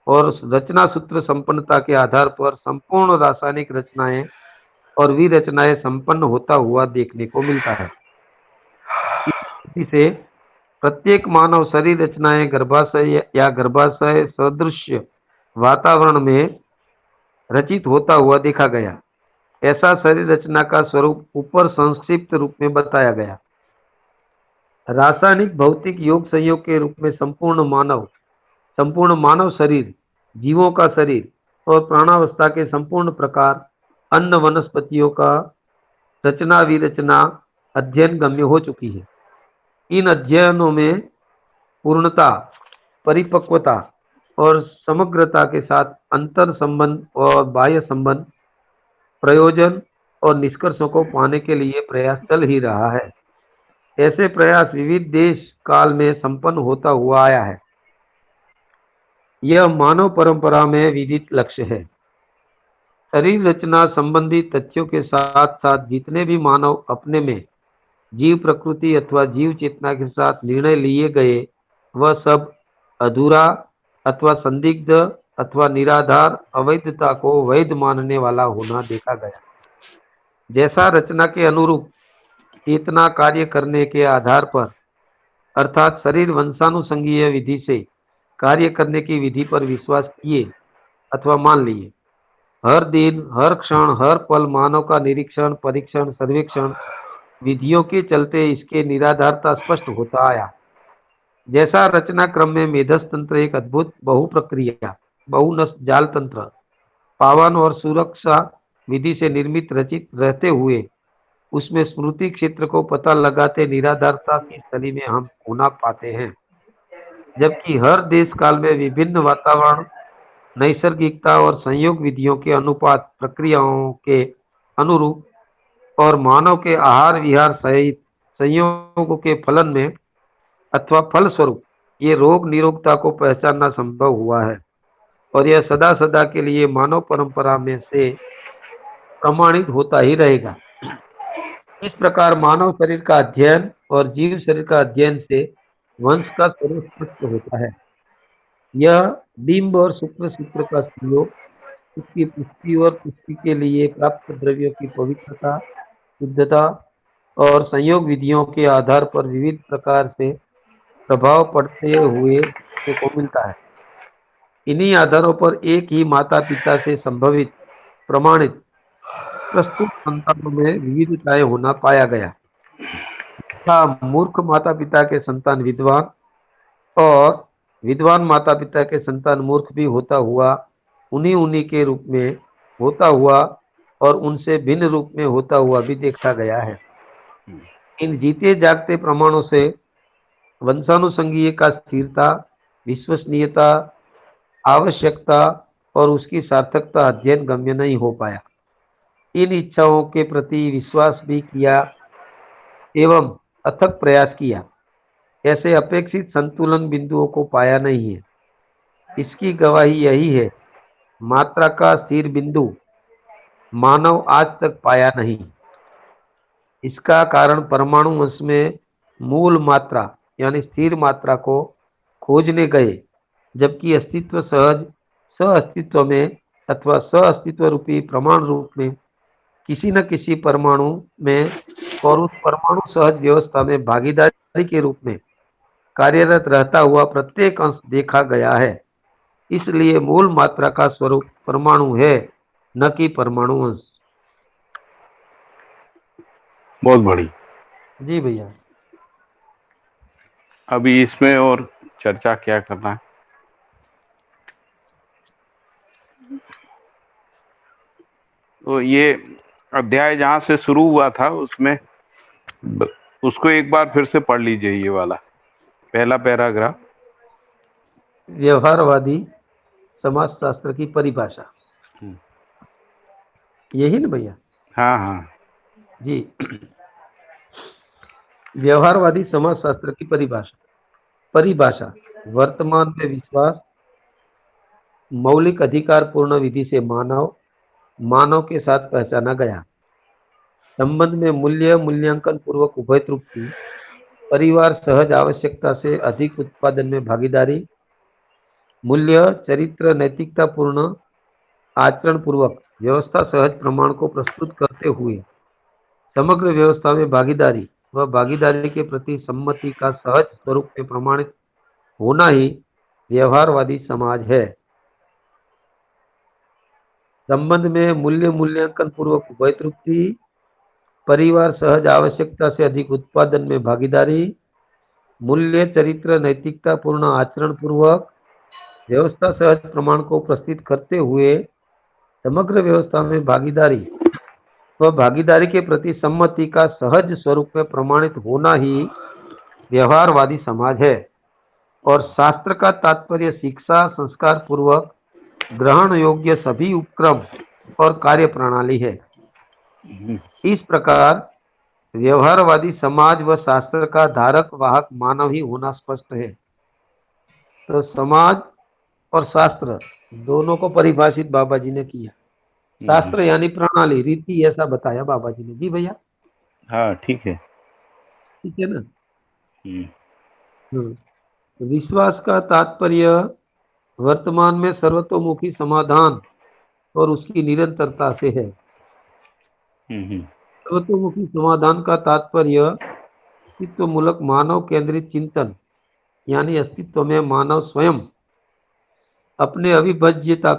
और रचना सूत्र संपन्नता के आधार पर संपूर्ण रासायनिक रचनाएं और विरचनाएं संपन्न होता हुआ देखने को मिलता है। इसी से प्रत्येक मानव शरीर रचनाएं गर्भाशय या गर्भाशय सदृश वातावरण में रचित होता हुआ देखा गया। ऐसा शरीर रचना का स्वरूप ऊपर संक्षिप्त रूप में बताया गया। रासायनिक भौतिक योग संयोग के रूप में संपूर्ण मानव शरीर, जीवों का शरीर और प्राणावस्था के संपूर्ण प्रकार, अन्न वनस्पतियों का रचना विरचना अध्ययन गम्य हो चुकी है। इन अध्ययनों में पूर्णता, परिपक्वता और समग्रता के साथ अंतर संबंध और बाह्य संबंध, प्रयोजन और निष्कर्षों को पाने के लिए प्रयास चल ही रहा है। ऐसे प्रयास विविध देश काल में संपन्न होता हुआ आया है। यह मानव परंपरा में विदित लक्ष्य है। शरीर रचना संबंधी तथ्यों के साथ साथ जितने भी मानव अपने में जीव प्रकृति अथवा जीव चेतना के साथ निर्णय लिए गए वह सब अधूरा अथवा संदिग्ध अथवा निराधार, अवैधता को वैध मानने वाला होना देखा गया। जैसा रचना के अनुरूप चेतना कार्य करने के आधार पर अर्थात शरीर वंशानुसंगीय विधि से कार्य करने की विधि पर विश्वास किए अथवा मान लिए, हर दिन, हर क्षण, हर पल मानव का निरीक्षण, परीक्षण, सर्वेक्षण विधियों के चलते इसके निराधारता स्पष्ट होता आया। जैसा रचना क्रम में मेधस तंत्र एक अद्भुत बहुप्रक्रिया, बहुनस जाल तंत्र, पावन और सुरक्षा विधि से निर्मित रचित रहते हुए उसमें स्मृति क्षेत्र को पता लगाते निराधारता की स्थली में हम होना पाते हैं। जबकि हर देश काल में विभिन्न वातावरण, नैसर्गिकता और संयोग विधियों के अनुपात, प्रक्रियाओं के अनुरूप और मानव के आहार विहार सहित संयोगों के फलन में अथवा फलस्वरूप ये रोग निरोगता को पहचानना संभव हुआ है और यह सदा सदा के लिए मानव परंपरा में से प्रमाणित होता ही रहेगा। इस प्रकार मानव शरीर का अध्ययन और जीव शरीर का अध्ययन से वंश का स्वरूप स्पष्ट होता है। यह बिंब और शुक्र सूत्र का संयोग उसकी पुष्टि और पुष्टि के लिए प्राप्त द्रव्यों की पवित्रता, शुद्धता और संयोग विधियों के आधार पर विविध प्रकार से प्रभाव पड़ते हुए देखने को मिलता है। इन्हीं आधारों पर एक ही माता पिता से संभवित प्रमाणित प्रस्तुत संतानों में विविधताएं होना पाया गया। मूर्ख माता पिता के संतान विद्वान और विद्वान माता पिता के संतान मूर्ख भी होता हुआ उन्हीं उन्हीं के रूप में होता हुआ और उनसे भिन्न रूप में होता हुआ भी देखा गया है। इन जीते जागते प्रमाणों से वंशानुसंगीय का स्थिरता, विश्वसनीयता, आवश्यकता और उसकी सार्थकता अध्ययन गम्य नहीं हो पाया। इन इच्छाओं के प्रति विश्वास भी किया एवं अथक प्रयास किया, ऐसे अपेक्षित संतुलन बिंदुओं को पाया नहीं है। इसकी गवाही यही है, मात्रा का स्थिर बिंदु मानव आज तक पाया नहीं। इसका कारण परमाणु वंश में मूल मात्रा यानी स्थिर मात्रा को खोजने गए, जबकि अस्तित्व सहज सह-अस्तित्व में अथवा सह-अस्तित्व रूपी प्रमाण रूप में किसी न किसी परमाणु में और उस परमाणु सहज व्यवस्था में भागीदारी के रूप में कार्यरत रहता हुआ प्रत्येक अंश देखा गया है। इसलिए मूल मात्रा का स्वरूप परमाणु है, न कि परमाणु अंश। बहुत बड़ी। जी भैया। अभी इसमें और चर्चा क्या करना है? तो ये अध्याय जहां से शुरू हुआ था उसमें उसको एक बार फिर से पढ़ लीजिए, ये वाला पहला पैराग्राफ। व्यवहारवादी समाजशास्त्र की परिभाषा, यही ना भैया? हाँ हाँ जी। व्यवहारवादी समाजशास्त्र की परिभाषा वर्तमान में विश्वास मौलिक अधिकार पूर्ण विधि से मानव के साथ पहचाना गया। संबंध में मूल्य मूल्यांकन पूर्वक उभय तृप्ति, परिवार सहज आवश्यकता से अधिक उत्पादन में भागीदारी, मूल्य चरित्र नैतिकता पूर्ण आचरण पूर्वक व्यवस्था सहज प्रमाण को प्रस्तुत करते हुए समग्र व्यवस्था में भागीदारी व भागीदारी के प्रति सम्मति का सहज स्वरूप में प्रमाणित होना ही व्यवहारवादी समाज है। संबंध में मूल्य मूल्यांकन पूर्वक उभय तृप्ति, परिवार सहज आवश्यकता से अधिक उत्पादन में भागीदारी, मूल्य चरित्र नैतिकता पूर्ण आचरण पूर्वक व्यवस्था सहज प्रमाण को प्रस्तुत करते हुए समग्र व्यवस्था में भागीदारी व भागीदारी के प्रति सम्मति का सहज स्वरूप में प्रमाणित होना ही व्यवहारवादी समाज है। और शास्त्र का तात्पर्य शिक्षा संस्कार पूर्वक ग्रहण योग्य सभी उपक्रम और कार्य प्रणाली है। इस प्रकार व्यवहारवादी समाज व शास्त्र का धारक वाहक मानव ही होना स्पष्ट है। तो समाज और शास्त्र दोनों को परिभाषित बाबा जी ने किया। शास्त्र यानी प्रणाली रीति, ऐसा बताया बाबा जी ने। जी भैया। हाँ ठीक है, ठीक है ना। विश्वास का तात्पर्य वर्तमान में सर्वतोमुखी समाधान और उसकी निरंतरता से है। सर्वतोमुखी समाधान का तात्पर्य अस्तित्व मूलक मानव केंद्रित चिंतन, यानी अस्तित्व में मानव स्वयं अपने अविभाज्यता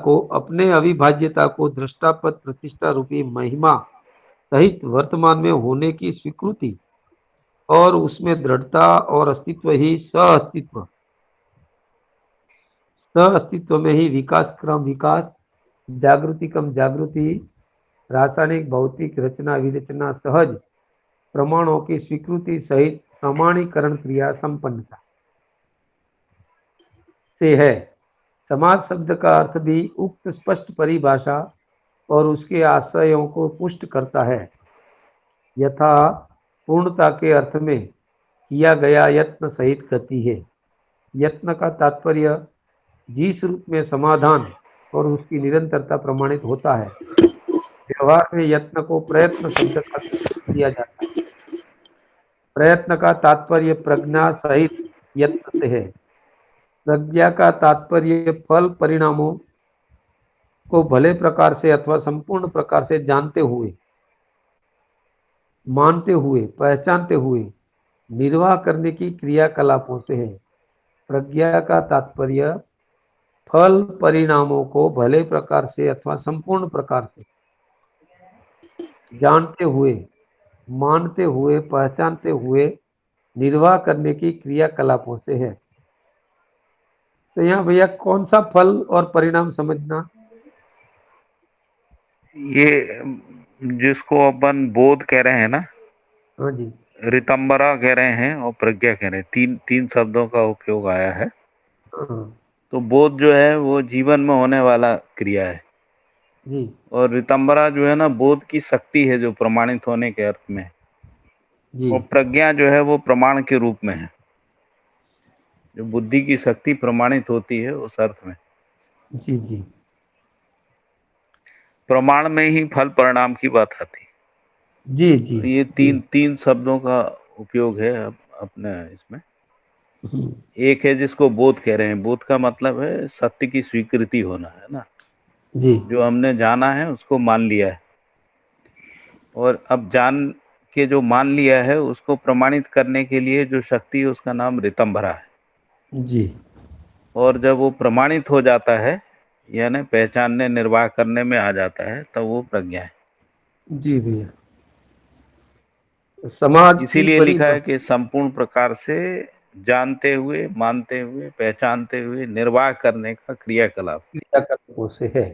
को दृष्टापद प्रतिष्ठा रूपी महिमा सहित वर्तमान में होने की स्वीकृति और उसमें दृढ़ता और अस्तित्व ही सह अस्तित्व में ही विकास क्रम विकास, जागृति क्रम जागृति, रासायनिक भौतिक रचना विरचना सहज प्रमाणों की स्वीकृति सहित प्रमाणीकरण क्रिया संपन्नता से है। समाज शब्द का अर्थ भी उक्त स्पष्ट परिभाषा और उसके आशयों को पुष्ट करता है। यथा पूर्णता के अर्थ में किया गया यत्न सहित गति है। यत्न का तात्पर्य जिस रूप में समाधान और उसकी निरंतरता प्रमाणित होता है। व्यवहार में यत्न को प्रयत्न शब्द का दिया जाता है। प्रयत्न का तात्पर्य प्रज्ञा सहित यत्न से है। प्रज्ञा का तात्पर्य फल परिणामों को भले प्रकार से अथवा संपूर्ण प्रकार से जानते हुए, मानते हुए, पहचानते हुए निर्वाह करने की क्रियाकलापों से है। प्रज्ञा का तात्पर्य फल परिणामों को भले प्रकार से अथवा संपूर्ण प्रकार से जानते हुए, मानते हुए, पहचानते हुए निर्वाह करने की क्रियाकलापों से है। तो यहाँ भैया कौन सा फल और परिणाम समझना? ये जिसको अपन बोध कह रहे हैं ना, हाँ जी, रितंबरा कह रहे हैं और प्रज्ञा कह रहे हैं, तीन तीन शब्दों का उपयोग आया है। हाँ तो बोध जो है वो जीवन में होने वाला क्रिया है, जी, और रितंबरा जो है ना बोध की शक्ति है जो प्रमाणित होने के अर्थ में है। जी, और प्रज्ञा जो है वो प्रमाण के रूप में है, जो बुद्धि की शक्ति प्रमाणित होती है उस अर्थ में। जी, जी, प्रमाण में ही फल परिणाम की बात आती है। जी, जी, तो ये जी, तीन तीन शब्दों का उपयोग है अपने इसमें। हम्म, एक है जिसको बोध कह रहे हैं, बोध का मतलब है सत्य की स्वीकृति होना, है ना। जी, जो हमने जाना है उसको मान लिया है, और अब जान के जो मान लिया है उसको प्रमाणित करने के लिए जो शक्ति है उसका नाम रितंभरा है। जी, और जब वो प्रमाणित हो जाता है, यानी पहचानने निर्वाह करने में आ जाता है, तब वो प्रज्ञा है। जी भैया। समाज की इसीलिए लिखा है परिभाषा कि संपूर्ण प्रकार से जानते हुए, मानते हुए, पहचानते हुए निर्वाह करने का क्रियाकलाप, क्रियाकलापों से है।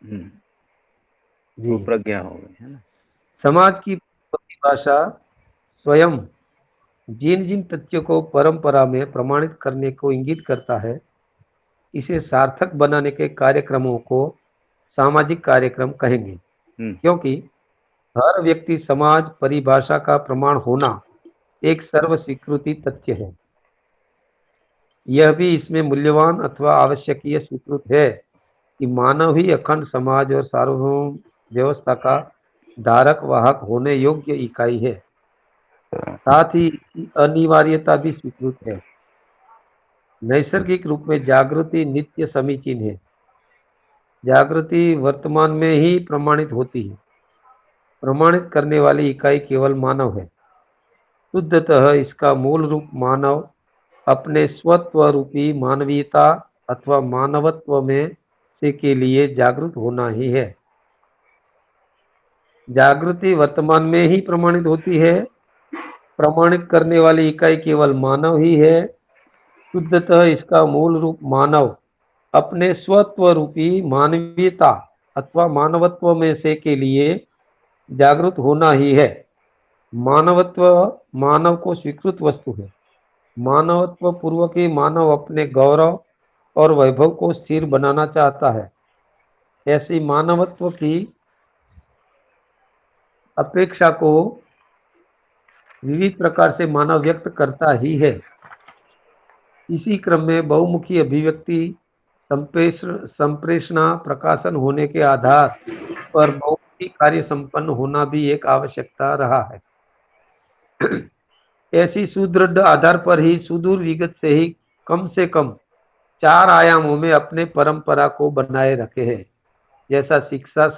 जी, वो प्रज्ञा हो गई, है ना। समाज की परिभाषा स्वयं जिन जिन तथ्यों को परंपरा में प्रमाणित करने को इंगित करता है, इसे सार्थक बनाने के कार्यक्रमों को सामाजिक कार्यक्रम कहेंगे। हम्म क्योंकि हर व्यक्ति समाज परिभाषा का प्रमाण होना एक सर्व स्वीकृति तथ्य है। यह भी इसमें मूल्यवान अथवा आवश्यकीय स्वीकृत है कि मानव ही अखंड समाज और सार्वभौम व्यवस्था का धारक वाहक होने योग्य इकाई है। साथ ही इसकी अनिवार्यता भी स्वीकृत है। नैसर्गिक रूप में जागृति नित्य समीचीन है। जागृति वर्तमान में ही प्रमाणित होती है। प्रमाणित करने वाली इकाई केवल मानव है। शुद्धतः इसका मूल रूप मानव अपने स्वत्व रूपी मानवीयता अथवा मानवत्व में से के लिए जागृत होना ही है। जागृति वर्तमान में ही प्रमाणित होती है। प्रमाणित करने वाली इकाई केवल मानव ही है। शुद्धतः इसका मूल रूप मानव अपने स्वत्व रूपी मानवीयता अथवा मानवत्व में से के लिए जागृत होना ही है। मानवत्व मानव को स्वीकृत वस्तु है। मानवत्व पूर्वक ही मानव अपने गौरव और वैभव को स्थिर बनाना चाहता है। ऐसी मानवत्व की अपेक्षा को विविध प्रकार से मानव व्यक्त करता ही है। इसी क्रम में बहुमुखी अभिव्यक्ति संप्रेषणा प्रकाशन होने के आधार पर बहुमुखी कार्य संपन्न होना भी एक आवश्यकता रहा है। ऐसी सुदृढ़ आधार पर ही सुदूर विगत से कम 4 आयामों में अपने परंपरा को बनाए रखे हैं। जैसा शिक्षा,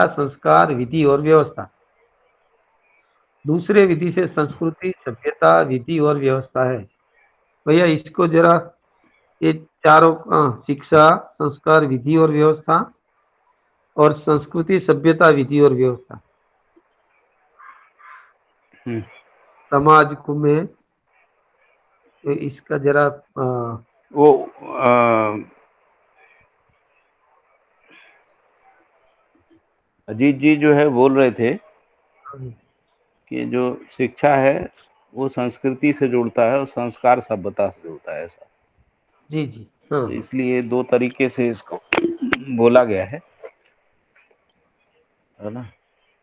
संस्कार, विधि और व्यवस्था। दूसरे विधि से संस्कृति, सभ्यता, विधि और व्यवस्था है। भैया इसको जरा ये चारों शिक्षा, संस्कार, विधि और व्यवस्था और संस्कृति, सभ्यता, विधि और व्यवस्था हम्म समाज को में इसका जरा वो अजीत जी जो है बोल रहे थे कि जो शिक्षा है वो संस्कृति से जुड़ता है और संस्कार सभ्यता से जुड़ता है, ऐसा। जी जी। हाँ तो हाँ। इसलिए दो तरीके से इसको बोला गया है ना।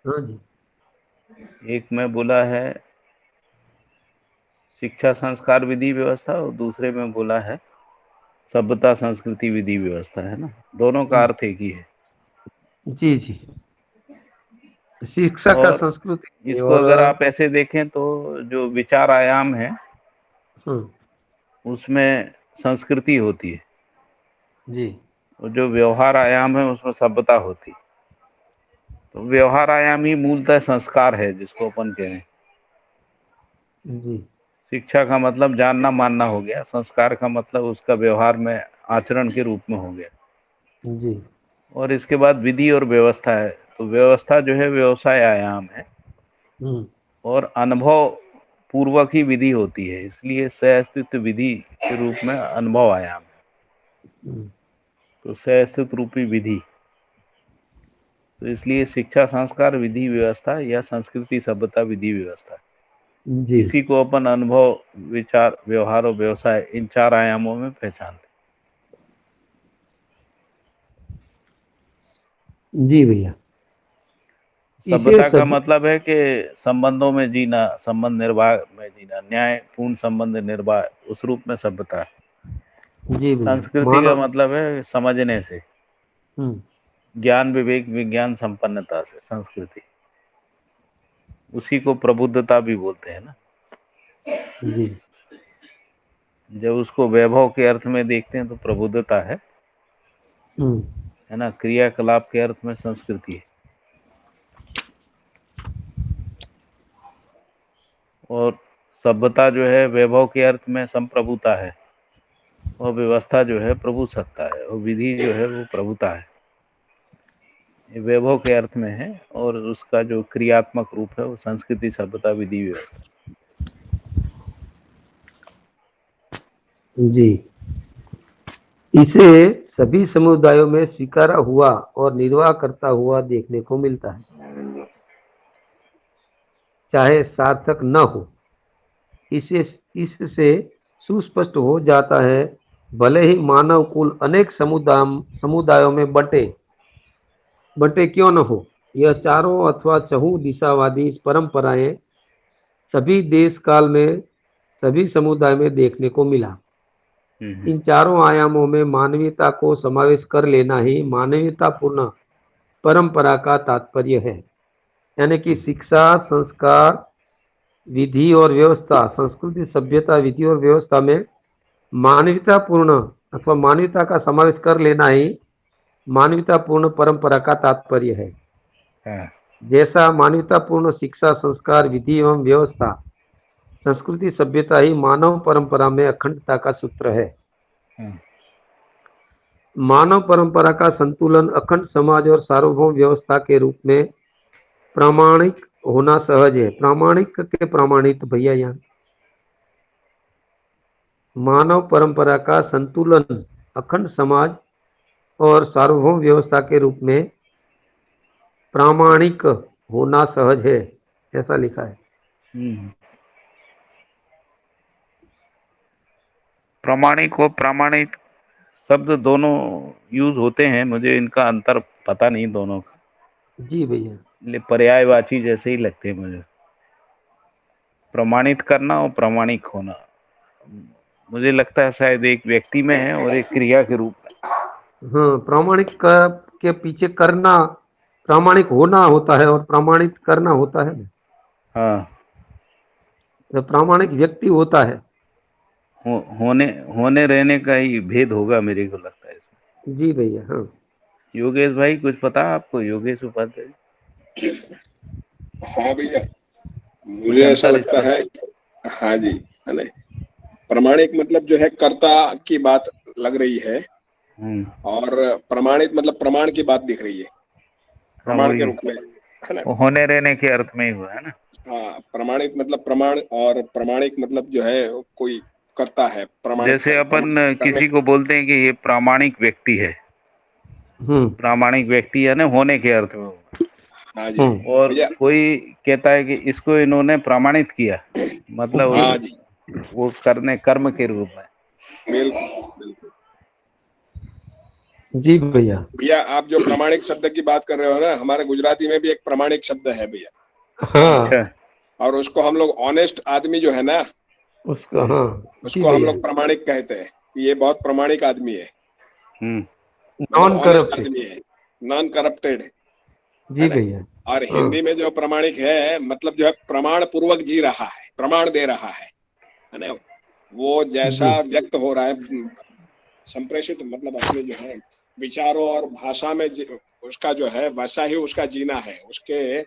हाँ जी। एक में बोला है शिक्षा संस्कार विधि व्यवस्था, और दूसरे में बोला है सभ्यता संस्कृति विधि व्यवस्था, है ना। दोनों का अर्थ एक ही है। जी जी। शिक्षा का और संस्कृति इसको और अगर आप ऐसे देखें तो जो विचार आयाम है हाँ। उसमें संस्कृति होती है, जी और जो व्यवहार आयाम है उसमें सभ्यता होती है। तो व्यवहार आयाम ही मूलतः संस्कार है, जिसको अपन कह रहे हैं। जी। शिक्षा का मतलब जानना मानना हो गया, संस्कार का मतलब उसका व्यवहार में आचरण के रूप में हो गया। जी। और इसके बाद विधि और व्यवस्था है। तो व्यवस्था जो है व्यवसाय आयाम है, हम्म। और अनुभव पूर्वक ही विधि होती है, इसलिए सहअस्तित्व विधि के रूप में अनुभव आयाम है। हम्म। तो सहअस्तित्व रूपी विधि, तो इसलिए शिक्षा संस्कार विधि व्यवस्था या संस्कृति सभ्यता विधि व्यवस्था, जी इसी को अपन अनुभव विचार व्यवहार और व्यवसाय इन चार आयामों में पहचानते जी भैया। हैं। इसे सभ्यता का सभी। मतलब है कि संबंधों में जीना, संबंध निर्वाह में जीना, न्याय पूर्ण संबंध निर्वाह, उस रूप में सभ्यता है। जी भैया। संस्कृति का मानव। मतलब है समझने से, हम्म। ज्ञान विवेक विज्ञान संपन्नता से संस्कृति, उसी को प्रबुद्धता भी बोलते हैं ना। जी। जब उसको वैभव के अर्थ में देखते हैं तो प्रबुद्धता हम्म। है ना। क्रियाकलाप के अर्थ में संस्कृति है, और सभ्यता जो है वैभव के अर्थ में संप्रभुता है, और व्यवस्था जो है प्रभु सत्ता है, और विधि जो है वो प्रभुता है। ये वैभव के अर्थ में है, और उसका जो क्रियात्मक रूप है वो संस्कृति सभ्यता विधि व्यवस्था। जी। इसे सभी समुदायों में स्वीकारा हुआ और निर्वाह करता हुआ देखने को मिलता है, चाहे सार्थक न हो। इसे इससे सुस्पष्ट हो जाता है, भले ही मानव कुल अनेक समुदायों में बटे बटे क्यों न हो, यह चारों अथवा चहुं दिशावादी परंपराएं सभी देश काल में सभी समुदाय में देखने को मिला। हम्म। इन चारों आयामों में मानवीयता को समावेश कर लेना ही मानवीयतापूर्ण परंपरा का तात्पर्य है। यानी कि शिक्षा संस्कार विधि और व्यवस्था, संस्कृति सभ्यता विधि और व्यवस्था में मानवीयतापूर्ण अथवा मानवीयता का समावेश कर लेना ही मानवीयतापूर्ण परंपरा का तात्पर्य है। हाँ। जैसा मानवीयतापूर्ण शिक्षा संस्कार विधि एवं व्यवस्था संस्कृति सभ्यता ही मानव परंपरा में अखंडता का सूत्र है। हाँ। मानव परंपरा का संतुलन अखंड समाज और सार्वभौम व्यवस्था के रूप में प्रामाणिक होना सहज है। प्रामाणिक के प्रमाणित भैया यहाँ मानव परंपरा का संतुलन अखंड समाज और सार्वभौम व्यवस्था के रूप में प्रामाणिक होना सहज है, ऐसा लिखा है। हम्म। प्रामाणिक और प्रामाणिक शब्द दोनों यूज होते हैं, मुझे इनका अंतर पता नहीं दोनों का, जी भैया। ले पर्यायवाची जैसे ही लगते हैं मुझे। प्रमाणित करना और प्रामाणिक होना, मुझे लगता है शायद एक व्यक्ति में है और एक क्रिया के रूप में। हाँ, प्रामाणिक के पीछे करना प्रामाणिक होना होता है और प्रामाणिक करना होता है। हाँ। तो प्रामाणिक व्यक्ति होता है। होने होने रहने का ही भेद होगा, मेरे को लगता है इसमें। जी भैया। हाँ। योगेश भाई कुछ पता है आपको? योगेश उपाध्याय, हाँ भैया, कुछ मुझे ऐसा अंतर लगता इसमें? है। हाँ जी, है ना। प्रमाणिक मतलब जो है कर्ता की बात लग रही है, हम्म। और प्रमाणित मतलब प्रमाण की बात दिख रही है, हाँ प्रमाण के वही, रूप में, है ना। वो होने रहने के अर्थ में ही हुआ है ना। हाँ, प्रमाणित मतलब प्रमाण, और प्रमाणिक मतलब जो है कोई करता है, प्रमाणित जैसे अपन प्रमाणित करने। किसी को बोलते हैं कि ये प्रामाणिक व्यक्ति है, हम्म। प्रामाणिक व्यक्ति है ना, होने के अर्थ में हुआ। हाँ जी और भैया। कोई कहता है कि इसको इन्होंने प्रमाणित किया, मतलब हाँ जी वो करने कर्म के रूप में। बिल्कुल बिल्कुल। जी भैया। भैया आप जो प्रामाणिक शब्द की बात कर रहे हो ना, हमारे गुजराती में भी एक प्रामाणिक शब्द है भैया, हाँ अच्छा। और उसको हम लोग ऑनेस्ट आदमी जो है ना, उसका, हाँ जी उसको हम भैया, लोग प्रामाणिक कहते हैं कि ये बहुत प्रामाणिक आदमी है, हम्म मतलब नॉन ऑनेस्ट करप्टेड। आदमी है, नॉन करप्टेड है जी ना। भैया। और हाँ हिंदी में जो प्रामाणिक है, मतलब जो है प्रमाण पूर्वक जी रहा है, प्रमाण दे रहा है ना। वो जी जैसा व्यक्त हो रहा है, संप्रेषित मतलब अपने जो है विचारों और भाषा में उसका जो है वैसा ही उसका जीना है, उसके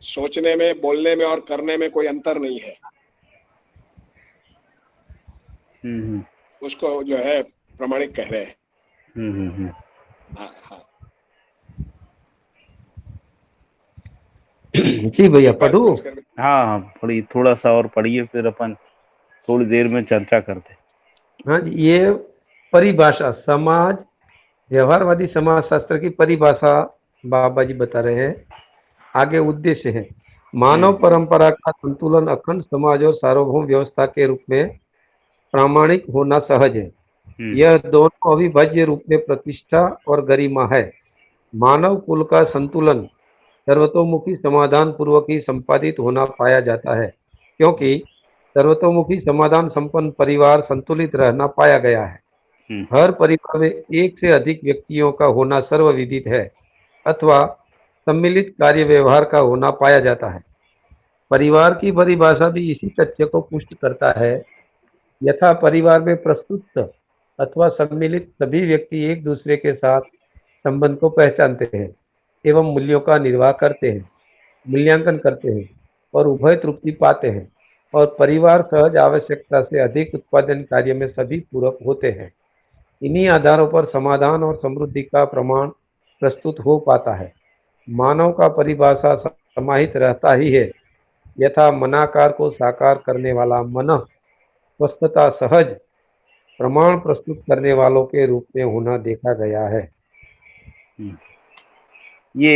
सोचने में, बोलने में और करने में कोई अंतर नहीं है, हम्म उसको जो है प्रामाणिक कह रहे हैं। हम्म। हाँ हाँ। जी भैया, एक बार पढ़ू। हाँ हाँ, पढ़िए, थोड़ा सा और पढ़िए, फिर अपन थोड़ी देर में चर्चा करते। हाँ जी, ये परिभाषा, समाज व्यवहारवादी समाज शास्त्र की परिभाषा बाबा जी बता रहे हैं। आगे उद्देश्य है, मानव परंपरा का संतुलन अखंड समाज और सार्वभौम व्यवस्था के रूप में प्रामाणिक होना सहज है। यह दोनों अविभाज्य रूप में प्रतिष्ठा और गरिमा है। मानव कुल का संतुलन सर्वतोमुखी समाधान पूर्वक ही संपादित होना पाया जाता है, क्योंकि सर्वतोमुखी समाधान संपन्न परिवार संतुलित रहना पाया गया है। हर परिवार में एक से अधिक व्यक्तियों का होना सर्वविदित है अथवा सम्मिलित कार्य व्यवहार का होना पाया जाता है। परिवार की परिभाषा भी इसी तथ्य को पुष्ट करता है। यथा परिवार में प्रस्तुत अथवा सम्मिलित सभी व्यक्ति एक दूसरे के साथ संबंध को पहचानते हैं एवं मूल्यों का निर्वाह करते हैं, मूल्यांकन करते हैं और उभय तृप्ति पाते हैं, और परिवार सहज आवश्यकता से अधिक उत्पादन कार्य में सभी पूरक होते हैं। इन्हीं आधारों पर समाधान और समृद्धि का प्रमाण प्रस्तुत हो पाता है। मानव का परिभाषा समाहित रहता ही है, यथा मनाकार को साकार करने वाला मन स्वस्थता सहज प्रमाण प्रस्तुत करने वालों के रूप में होना देखा गया है। ये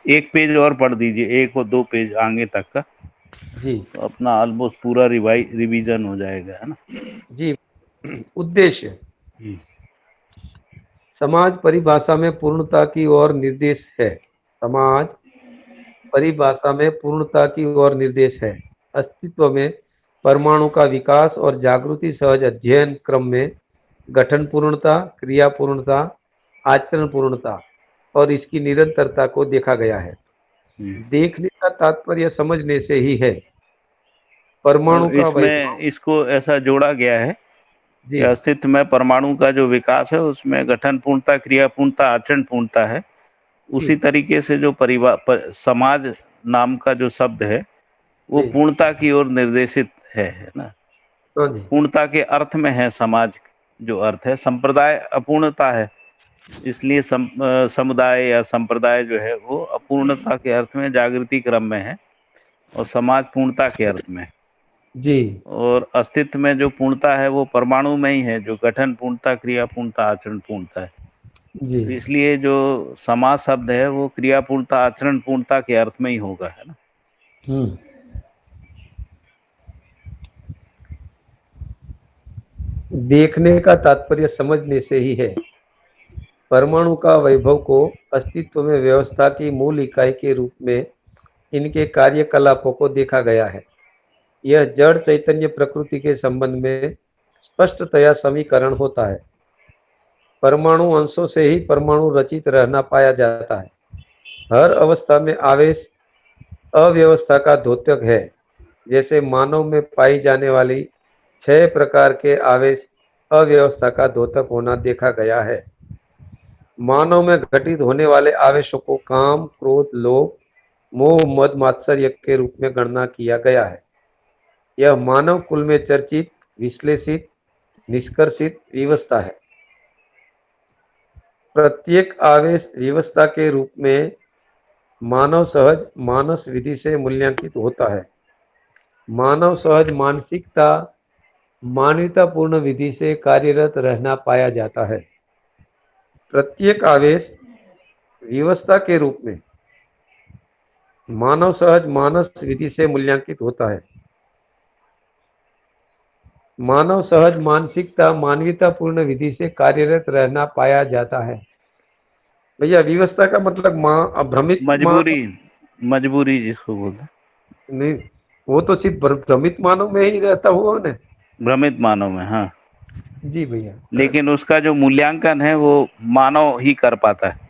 एक पेज और पढ़ दीजिए, 1 और 2 पेज आगे तक का, जी तो अपना ऑलमोस्ट पूरा रिवीजन हो जाएगा, है ना। जी। उद्देश्य, समाज परिभाषा में पूर्णता की ओर निर्देश है। समाज परिभाषा में पूर्णता की ओर निर्देश है। अस्तित्व में परमाणु का विकास और जागृति सहज अध्ययन क्रम में गठन पूर्णता, क्रिया पूर्णता, आचरण पूर्णता और इसकी निरंतरता को देखा गया है। देखने का तात्पर्य समझने से ही है। परमाणु और का इसमें वैभव। इसको ऐसा जोड़ा गया है कि जी अस्तित्व में परमाणु का जो विकास है उसमें गठन पूर्णता, क्रिया पूर्णता, आचरण पूर्णता है। जी उसी तरीके से जो समाज नाम का जो शब्द है वो जी। पूर्णता की ओर निर्देशित है ना। हाँ जी पूर्णता के अर्थ में है समाज, जो अर्थ है। संप्रदाय अपूर्णता है, इसलिए समुदाय या संप्रदाय जो है वो अपूर्णता के अर्थ में जागृति क्रम में है, और समाज पूर्णता के अर्थ में। जी और अस्तित्व में जो पूर्णता है वो परमाणु में ही है, जो गठन पूर्णता, क्रिया पूर्णता, आचरण पूर्णता है। जी। तो इसलिए जो समाज शब्द है वो क्रिया पूर्णता, आचरण पूर्णता के अर्थ में ही होगा, है ना। हम्म। देखने का तात्पर्य समझने से ही है। परमाणु का वैभव को अस्तित्व में व्यवस्था की मूल इकाई के रूप में इनके कार्यकलापों को देखा गया है। यह जड़ चैतन्य प्रकृति के संबंध में स्पष्टतया समीकरण होता है। परमाणु अंशों से ही परमाणु रचित रहना पाया जाता है। हर अवस्था में आवेश अव्यवस्था का द्योतक है। जैसे मानव में पाई जाने वाली 6 प्रकार के आवेश अव्यवस्था का द्योतक होना देखा गया है। मानव में घटित होने वाले आवेशों को काम, क्रोध, लोभ, मोह, मद, मात्सर्य के रूप में गणना किया गया है। यह मानव कुल में चर्चित, विश्लेषित, निष्कर्षित विवस्था है। प्रत्येक आवेश विवस्था के रूप में मानव सहज मानस विधि से मूल्यांकित होता है। मानव सहज मानसिकता मान्यतापूर्ण विधि से कार्यरत रहना पाया जाता है। प्रत्येक आवेश व्यवस्था के रूप में मानव सहज मानस विधि से मूल्यांकित होता है। मानव सहज मानसिकता मानवीयता पूर्ण विधि से कार्यरत रहना पाया जाता है। भैया व्यवस्था का मतलब भ्रमित मजबूरी, मजबूरी जिसको बोलते हैं। नहीं, वो तो सिर्फ भ्रमित मानव में ही रहता हुआ ना। भ्रमित मानव में, हाँ। जी भैया। लेकिन उसका जो मूल्यांकन है वो मानव ही कर पाता है।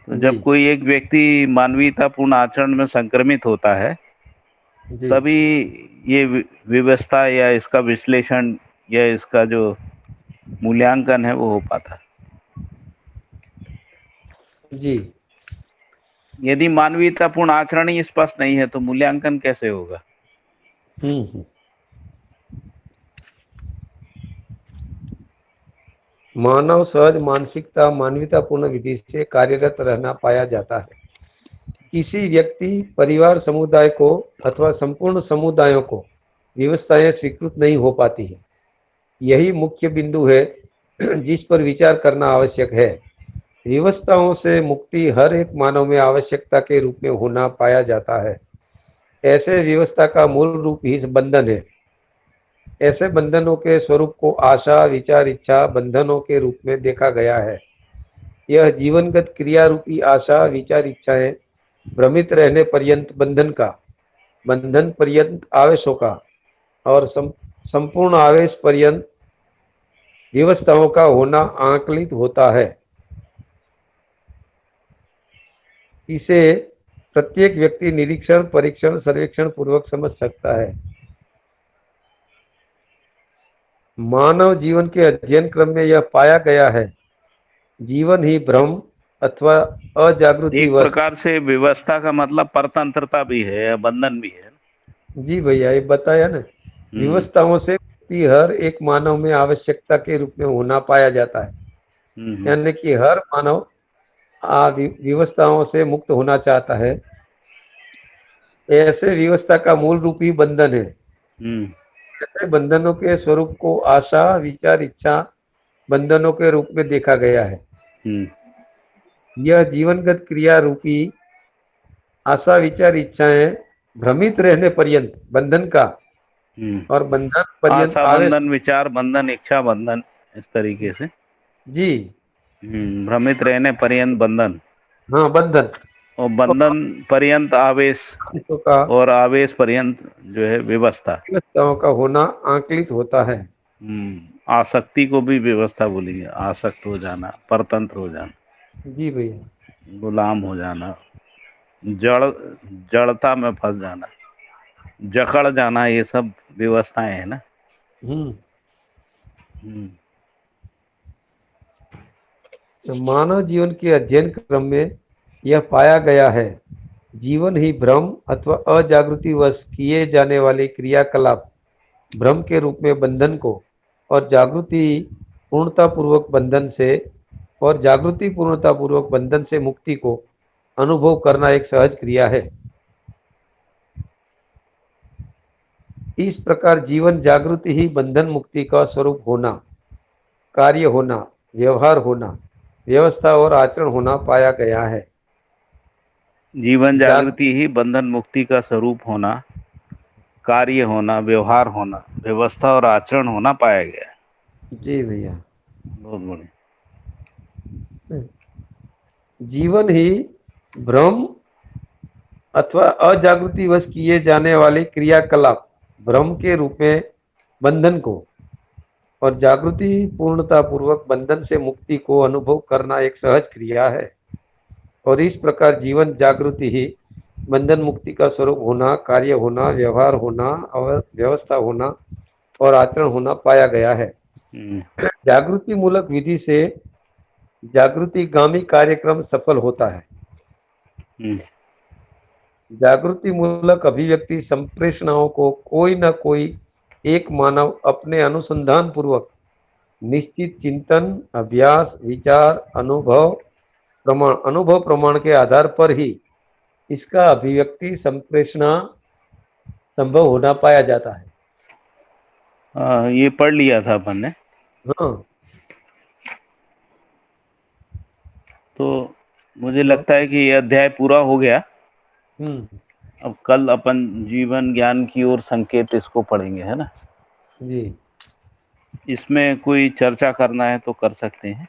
तो जी जब कोई एक व्यक्ति मानवीयतापूर्ण आचरण में संक्रमित होता है, जी तभी ये व्यवस्था या इसका विश्लेषण या इसका जो मूल्यांकन है वो हो पाता है। जी। यदि मानवीयतापूर्ण आचरण ही स्पष्ट नहीं है तो मूल्यांकन कैसे होगा? हम्म। मानव सहज मानसिकता मानवीयतापूर्ण विधि से कार्यरत रहना पाया जाता है। किसी व्यक्ति परिवार समुदाय को अथवा संपूर्ण समुदायों को व्यवस्थाएं स्वीकृत नहीं हो पाती है। यही मुख्य बिंदु है जिस पर विचार करना आवश्यक है। व्यवस्थाओं से मुक्ति हर एक मानव में आवश्यकता के रूप में होना पाया जाता है। ऐसे व्यवस्था का मूल रूप ही बंधन है। ऐसे बंधनों के स्वरूप को आशा विचार इच्छा बंधनों के रूप में देखा गया है। यह जीवनगत क्रिया रूपी आशा विचार इच्छाएं भ्रमित रहने पर्यंत बंधन पर्यंत आवेशों का और संपूर्ण आवेश पर्यंत व्यवस्थाओं का होना आकलित होता है। इसे प्रत्येक व्यक्ति निरीक्षण परीक्षण सर्वेक्षण पूर्वक समझ सकता है। मानव जीवन के अध्ययन क्रम में यह पाया गया है, जीवन ही भ्रम अथवा अजागृति एक प्रकार से व्यवस्था का मतलब परतंत्रता भी है या बंधन भी है। जी भैया, ये बताया ना, व्यवस्थाओं से मुक्ति हर एक मानव में आवश्यकता के रूप में होना पाया जाता है। यानी कि हर मानव व्यवस्थाओं से मुक्त होना चाहता है। ऐसे व्यवस्था का मूल रूप ही बंधन है। ऐसे बंधनों के स्वरूप को आशा विचार इच्छा बंधनों के रूप में देखा गया है। यह जीवनगत क्रिया रूपी आशा विचार इच्छाएं भ्रमित रहने पर्यंत बंधन का और बंधन पर्यंत आशा बंधन विचार बंधन इच्छा बंधन इस तरीके से। जी। भ्रमित रहने पर्यंत बंधन, हाँ बंधन, और बंधन पर्यंत आवेश का और आवेश पर्यंत जो है व्यवस्थाओं का होना आकलित होता है। आसक्ति को भी व्यवस्था बोलेंगे। आसक्त हो जाना, परतंत्र हो जाना, जी भैया, गुलाम हो जाना, जड़ता में फंस जाना, जकड़ जाना, ये सब व्यवस्थाएं हैं ना। तो मानव जीवन के अध्ययन क्रम में यह पाया गया है, जीवन ही भ्रम अथवा अजागृति वश किए जाने वाले क्रियाकलाप भ्रम के रूप में बंधन को और जागृति पूर्णता पूर्वक बंधन से मुक्ति को अनुभव करना एक सहज क्रिया है। इस प्रकार जीवन जागृति ही बंधन मुक्ति का स्वरूप होना, कार्य होना, व्यवहार होना, व्यवस्था और आचरण होना पाया गया है। जीवन जागृति ही बंधन मुक्ति का स्वरूप होना, कार्य होना, व्यवहार होना, व्यवस्था और आचरण होना पाया गया है। जी भैया, बहुत बढ़िया। जीवन ही भ्रम अथवा अजागृति वश किए जाने वाले क्रियाकलाप भ्रम के रूप में बंधन को और जागृति पूर्णता पूर्वक बंधन से मुक्ति को अनुभव करना एक सहज क्रिया है। और इस प्रकार जीवन जागृति ही बंधन मुक्ति का स्वरूप होना, कार्य होना, व्यवहार होना और व्यवस्था होना और आचरण होना पाया गया है। जागृति मूलक विधि से जागृतिगामी कार्यक्रम सफल होता है। जागृति मूलक अभिव्यक्ति संप्रेषणाओं को कोई न कोई एक मानव अपने अनुसंधान पूर्वक निश्चित चिंतन अभ्यास विचार अनुभव प्रमाण के आधार पर ही इसका अभिव्यक्ति संप्रेषणा संभव होना पाया जाता है। ये पढ़ लिया था अपन ने। हाँ। तो मुझे लगता है कि ये अध्याय पूरा हो गया। हम्म। अब कल अपन जीवन ज्ञान की ओर संकेत इसको पढ़ेंगे, है ना। जी। इसमें कोई चर्चा करना है तो कर सकते हैं।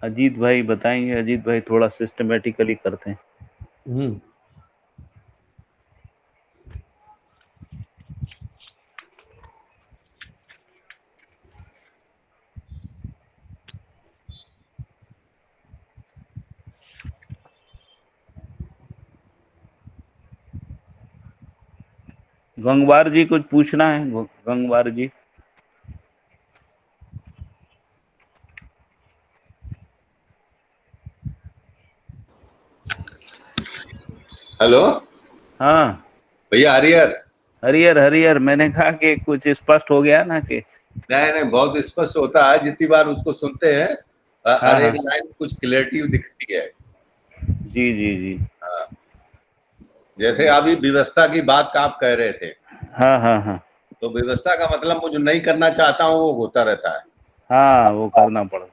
अजीत भाई बताएंगे। अजीत भाई थोड़ा सिस्टमेटिकली करते हैं। हम्म। गंगवार जी कुछ पूछना है? गंगवार जी। हेलो हाँ भैया हरिहर। हरिहर हरिहर, मैंने कहा कि कुछ स्पष्ट हो गया ना कि। नहीं नहीं, बहुत स्पष्ट होता है जितनी बार उसको सुनते हैं। हाँ हर एक हाँ लाइन कुछ क्लियरिटी दिखती है। जी जी जी। हाँ, जैसे अभी व्यवस्था की बात का आप कह रहे थे, हाँ हाँ हाँ तो व्यवस्था का मतलब मैं जो नहीं करना चाहता हूँ वो होता रहता है। हाँ, वो करना पड़ा।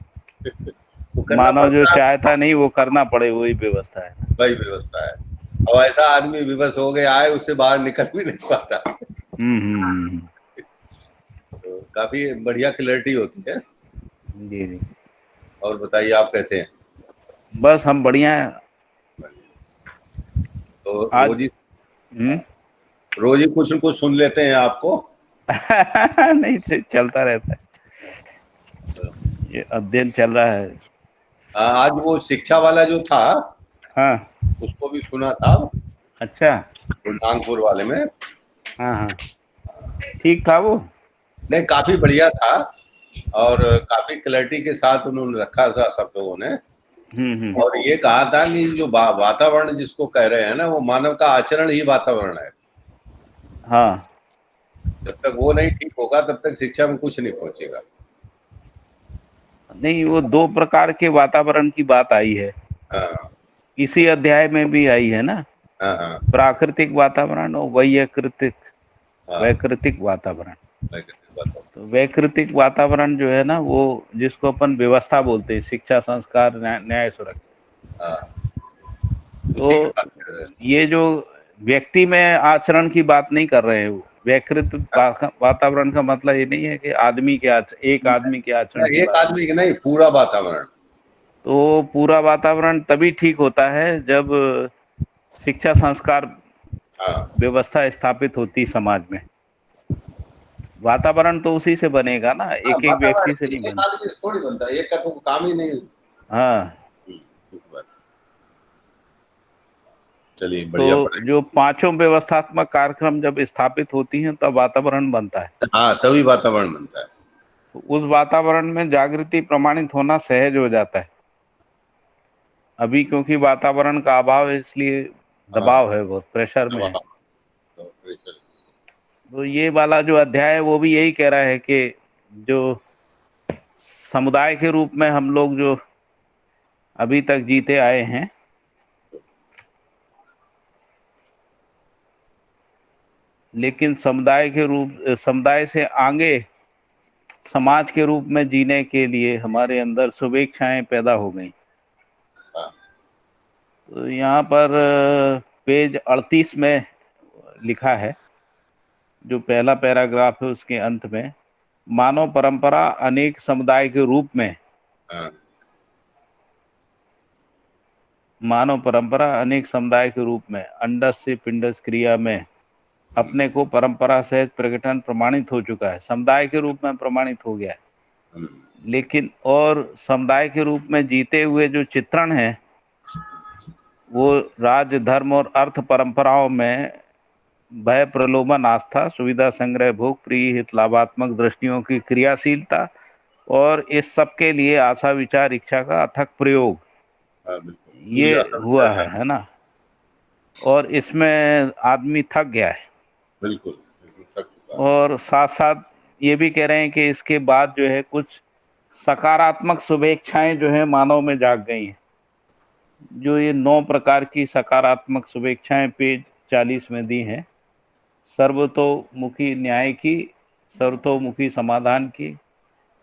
वो करना मानव जो पड़ता है, चाहता नहीं वो करना पड़े, वही व्यवस्था है। वही व्यवस्था है। और ऐसा आदमी विवश हो गया है, उससे बाहर निकल भी नहीं पाता। हम्म। तो काफी बढ़िया क्लियरिटी होती है। जी जी। और बताइए आप कैसे हैं? बस हम बढ़िया हैं। तो आज हम्म। रोज ही कुछ न कुछ सुन लेते हैं आपको। नहीं, चलता रहता है, ये अध्ययन चल रहा है। आज वो शिक्षा वाला जो था हाँ। उसको भी सुना था, अच्छा। नागपुर वाले में। हाँ हाँ, ठीक था वो। नहीं, काफी बढ़िया था। और काफी क्लैरिटी के साथ उन्होंने रखा था सब लोगों ने। हम्म। और ये कहा था कि जो वातावरण जिसको कह रहे हैं ना, वो मानव का आचरण ही वातावरण है। हाँ। जब तक वो नहीं ठीक होगा तब तक शिक्षा में कुछ नहीं पहुंचेगा। नहीं, वो दो प्रकार के वातावरण की बात आई है, हाँ इसी अध्याय में भी आई है ना। हाँ हाँ प्राकृतिक वातावरण और वैकृतिक हाँ। वैकृतिक वातावरण। मैं किसी बात हूँ। तो वैकृतिक वातावरण जो है ना, वो जिसको अपन व्यवस्था बोलते हैं, शिक्षा संस्कार न्याय सुरक्षा। हाँ, उसी की तो बात कर रहे हैं। ये जो व्यक्ति में आचरण की बात नहीं कर रहे हो, वैकृत वातावरण का मतलब ये नहीं है कि आदमी के एक आदमी के आचरण की एक बात। आदमी की नहीं, पूरा वातावरण। तो पूरा वातावरण तभी ठीक होता है जब शिक्षा संस्कार हाँ व्यवस्था स्थापित होती समाज में। वातावरण तो उसी से बनेगा ना, हाँ, एक एक व्यक्ति से वातावरण नहीं एक बने। आदमी से थोड़ी बनता है, एक का तो काम ही नहीं। हाँ। ठीक बात। चलिए तो बढ़िया पढ़े। जो पांचों व्यवस्थात्मक कार्यक्रम जब स्थापित होती हैं तब वातावरण बनता है। हाँ, तभी वातावरण बनता है। तो उस वातावरण में जागृति प्रमाणित होना सहज हो जाता है। अभी क्योंकि वातावरण का अभाव है, इसलिए हाँ, दबाव है, बहुत प्रेशर में है। दबाव। तो प्रेशर। तो ये वाला जो अध्याय है वो भी यही कह रहा है कि जो समुदाय के रूप में हम लोग जो अभी तक जीते आए हैं, लेकिन समुदाय से आगे समाज के रूप में जीने के लिए हमारे अंदर शुभेच्छाएं पैदा हो गई। हाँ तो यहाँ पर पेज 38 में लिखा है, जो पहला पैराग्राफ है उसके अंत में, मानव परंपरा अनेक समुदाय के रूप में, हाँ मानव परंपरा अनेक समुदाय के रूप में अंडस से पिंडस क्रिया में अपने को परंपरा सहित प्रकटन प्रमाणित हो चुका है, समुदाय के रूप में प्रमाणित हो गया है। हम्म, लेकिन और समुदाय के रूप में जीते हुए जो चित्रण है वो राज धर्म और अर्थ परंपराओं में भय प्रलोभन आस्था सुविधा संग्रह भोग प्रिय हित लाभात्मक दृष्टियों की क्रियाशीलता और इस सब के लिए आशा विचार इच्छा का अथक प्रयोग, हाँ बिल्कुल ये पूरी आत्म हुआ विचार है ना। और इसमें आदमी थक गया है। बिल्कुल बिल्कुल थक चुका है। और साथ साथ ये भी कह रहे हैं कि इसके बाद जो है कुछ सकारात्मक शुभेच्छाएं जो है मानव में जाग गई हैं। जो ये 9 प्रकार की सकारात्मक शुभेच्छाएं पेज 40 में दी हैं, सर्वतोमुखी न्याय की, सर्वतोमुखी समाधान की,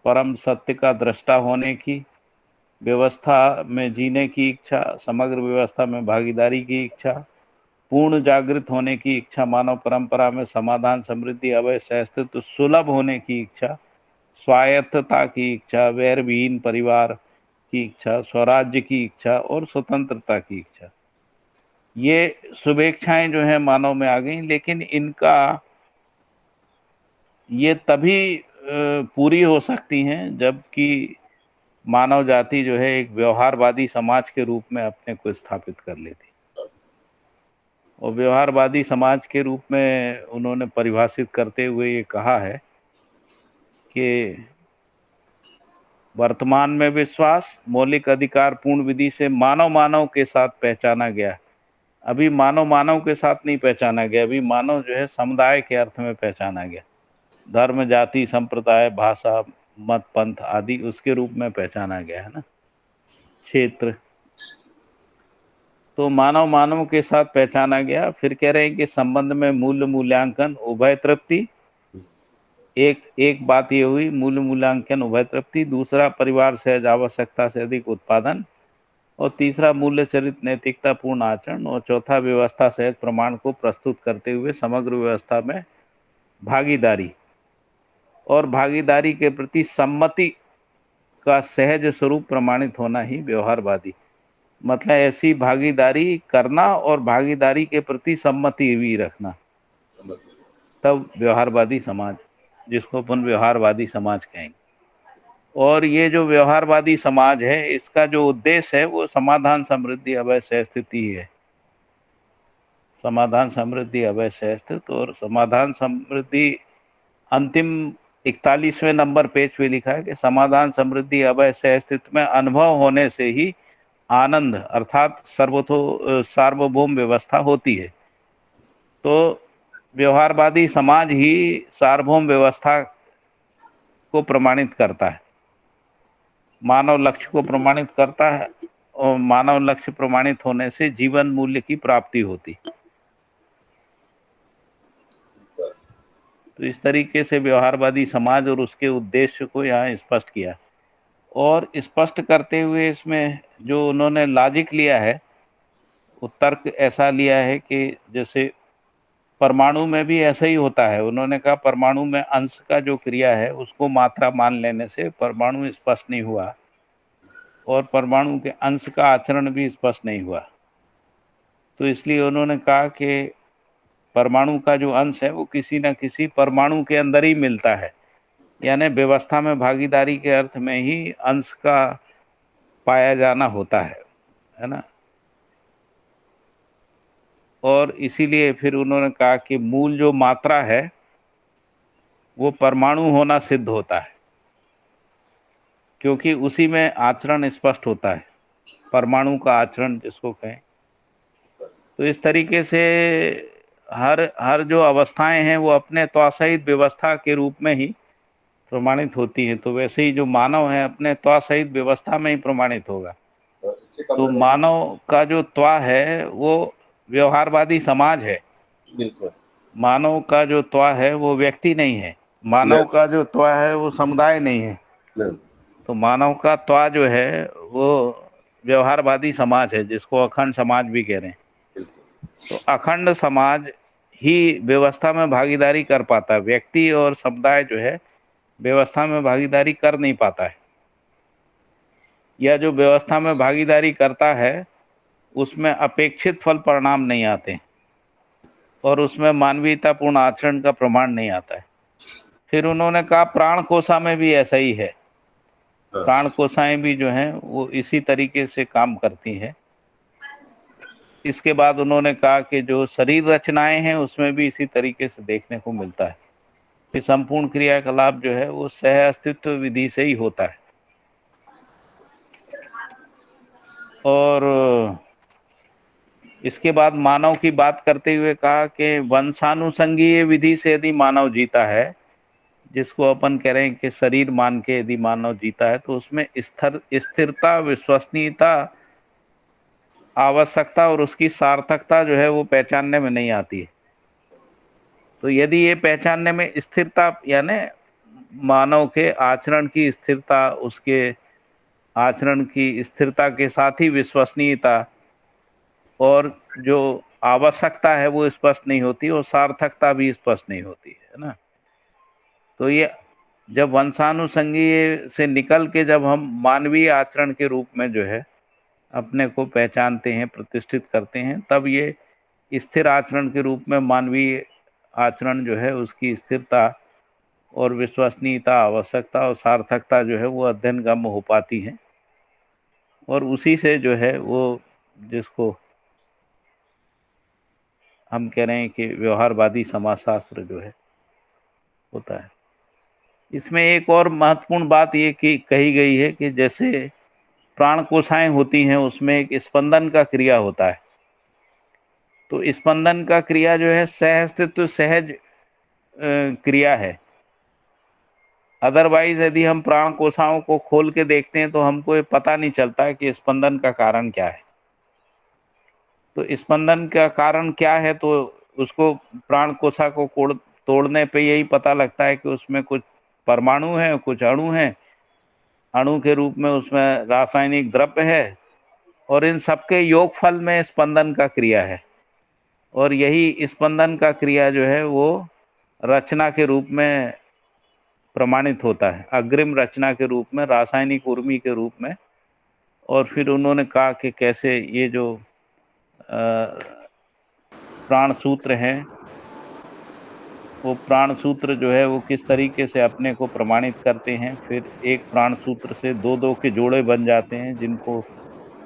परम सत्य का दृष्टा होने की, व्यवस्था में जीने की इच्छा, समग्र व्यवस्था में भागीदारी की इच्छा, पूर्ण जागृत होने की इच्छा, मानव परंपरा में समाधान, समृद्धि, अभय, सहअस्तित्व सुलभ होने की इच्छा, स्वायत्तता की इच्छा, वैर विहीन परिवार की इच्छा, स्वराज्य की इच्छा और स्वतंत्रता की इच्छा। ये शुभेच्छाएं जो है मानव में आ गई, लेकिन इनका ये तभी पूरी हो सकती हैं जबकि मानव जाति जो है एक व्यवहारवादी समाज के रूप में अपने को स्थापित कर लेती। और व्यवहारवादी समाज के रूप में उन्होंने परिभाषित करते हुए ये कहा है कि वर्तमान में विश्वास मौलिक अधिकार पूर्ण विधि से मानव मानव के साथ पहचाना गया। अभी मानव मानव के साथ नहीं पहचाना गया, अभी मानव जो है समुदाय के अर्थ में पहचाना गया। धर्म, जाति, संप्रदाय, भाषा, मत, पंथ आदि उसके रूप में पहचाना गया है ना, क्षेत्र। तो मानव मानव के साथ पहचाना गया। फिर कह रहे हैं कि संबंध में मूल्य मूल्यांकन उभय तृप्ति। एक बात ये हुई, मूल्य मूल्यांकन उभय तृप्ति। दूसरा, परिवार सहज आवश्यकता से अधिक उत्पादन। और तीसरा, मूल्य चरित नैतिकता पूर्ण आचरण। और चौथा, व्यवस्था सहज प्रमाण को प्रस्तुत करते हुए समग्र व्यवस्था में भागीदारी और भागीदारी के प्रति सम्मति का सहज स्वरूप प्रमाणित होना ही व्यवहारवादी। मतलब ऐसी भागीदारी करना और भागीदारी के प्रति सम्मति भी रखना, तब व्यवहारवादी समाज, जिसको अपन व्यवहारवादी समाज कहेंगे। और ये जो व्यवहारवादी समाज है, इसका जो उद्देश्य है वो समाधान, समृद्धि, अभय, सहस्थिति है। समाधान, समृद्धि, अभय, सहस्थिति। और समाधान समृद्धि अंतिम 41वें नंबर पेज पे लिखा है कि समाधान, समृद्धि, अभय, सहस्तित्व में अनुभव होने से ही आनंद अर्थात सार्वभौम व्यवस्था होती है। तो व्यवहारवादी समाज ही सार्वभौम व्यवस्था को प्रमाणित करता है, मानव लक्ष्य को प्रमाणित करता है, और मानव लक्ष्य प्रमाणित होने से जीवन मूल्य की प्राप्ति होती। तो इस तरीके से व्यवहारवादी समाज और उसके उद्देश्य को यहाँ स्पष्ट किया। और स्पष्ट करते हुए इसमें जो उन्होंने लॉजिक लिया है, वो तर्क ऐसा लिया है कि जैसे परमाणु में भी ऐसा ही होता है। उन्होंने कहा परमाणु में अंश का जो क्रिया है उसको मात्रा मान लेने से परमाणु स्पष्ट नहीं हुआ, और परमाणु के अंश का आचरण भी स्पष्ट नहीं हुआ। तो इसलिए उन्होंने कहा कि परमाणु का जो अंश है वो किसी न किसी परमाणु के अंदर ही मिलता है, यानी व्यवस्था में भागीदारी के अर्थ में ही अंश का पाया जाना होता है ना। और इसीलिए फिर उन्होंने कहा कि मूल जो मात्रा है वो परमाणु होना सिद्ध होता है, क्योंकि उसी में आचरण स्पष्ट होता है, परमाणु का आचरण जिसको कहें। तो इस तरीके से हर जो अवस्थाएं हैं वो अपने त्वासहित व्यवस्था के रूप में ही प्रमाणित होती हैं। तो वैसे ही जो मानव है अपने त्वासहित व्यवस्था में ही प्रमाणित होगा। तो मानव का जो त्वा है वो व्यवहारवादी समाज है। बिल्कुल। मानव का जो त्वा है वो व्यक्ति नहीं है, मानव का जो त्वा है वो समुदाय नहीं है। तो मानव का त्वा जो है वो व्यवहारवादी समाज है, जिसको अखंड समाज भी कह रहे हैं। तो अखंड समाज ही व्यवस्था में भागीदारी कर पाता है। व्यक्ति और समुदाय जो है व्यवस्था में भागीदारी कर नहीं पाता है, या जो व्यवस्था में भागीदारी करता है उसमें अपेक्षित फल परिणाम नहीं आते, और उसमें मानवीयतापूर्ण आचरण का प्रमाण नहीं आता है। फिर उन्होंने कहा प्राण कोशा में भी ऐसा ही है। प्राण कोशाएं भी जो हैं वो इसी तरीके से काम करती हैं। इसके बाद उन्होंने कहा कि जो शरीर रचनाएं हैं उसमें भी इसी तरीके से देखने को मिलता है कि संपूर्ण क्रियाकलाप जो है वो सह अस्तित्व विधि से ही होता है। और इसके बाद मानव की बात करते हुए कहा कि वंशानुसंगीय विधि से यदि मानव जीता है, जिसको अपन कह रहे हैं कि शरीर मान के यदि मानव जीता है, तो उसमें स्थिरता, विश्वसनीयता, आवश्यकता और उसकी सार्थकता जो है वो पहचानने में नहीं आती है। तो यदि ये पहचानने में स्थिरता यानी मानव के आचरण की स्थिरता, उसके आचरण की स्थिरता के साथ ही विश्वसनीयता और जो आवश्यकता है वो स्पष्ट नहीं होती और सार्थकता भी स्पष्ट नहीं होती है ना। तो ये जब वंशानुसंगी से निकल के जब हम मानवीय आचरण के रूप में जो है अपने को पहचानते हैं, प्रतिष्ठित करते हैं, तब ये स्थिर आचरण के रूप में मानवीय आचरण जो है उसकी स्थिरता और विश्वसनीयता, आवश्यकता और सार्थकता जो है वो अध्ययन गम्य हो पाती है। और उसी से जो है वो जिसको हम कह रहे हैं कि व्यवहारवादी समाजशास्त्र जो है होता है। इसमें एक और महत्वपूर्ण बात ये कि कही गई है कि जैसे प्राण कोशाएं होती हैं उसमें एक स्पंदन का क्रिया होता है। तो स्पंदन का क्रिया जो है सहअस्तित्व सहज क्रिया है। अदरवाइज यदि हम प्राण कोशाओं को खोल के देखते हैं तो हमको ये पता नहीं चलता है कि स्पंदन का कारण क्या है। तो स्पंदन का कारण क्या है तो उसको प्राण कोशा को तोड़ने पे यही पता लगता है कि उसमें कुछ परमाणु हैं, कुछ अणु हैं, अणु के रूप में उसमें रासायनिक द्रव्य है और इन सबके योगफल में स्पंदन का क्रिया है। और यही स्पंदन का क्रिया जो है वो रचना के रूप में प्रमाणित होता है, अग्रिम रचना के रूप में, रासायनिक उर्मी के रूप में। और फिर उन्होंने कहा कि कैसे ये जो प्राण सूत्र हैं वो प्राण सूत्र जो है वो किस तरीके से अपने को प्रमाणित करते हैं। फिर एक प्राण सूत्र से दो दो के जोड़े बन जाते हैं जिनको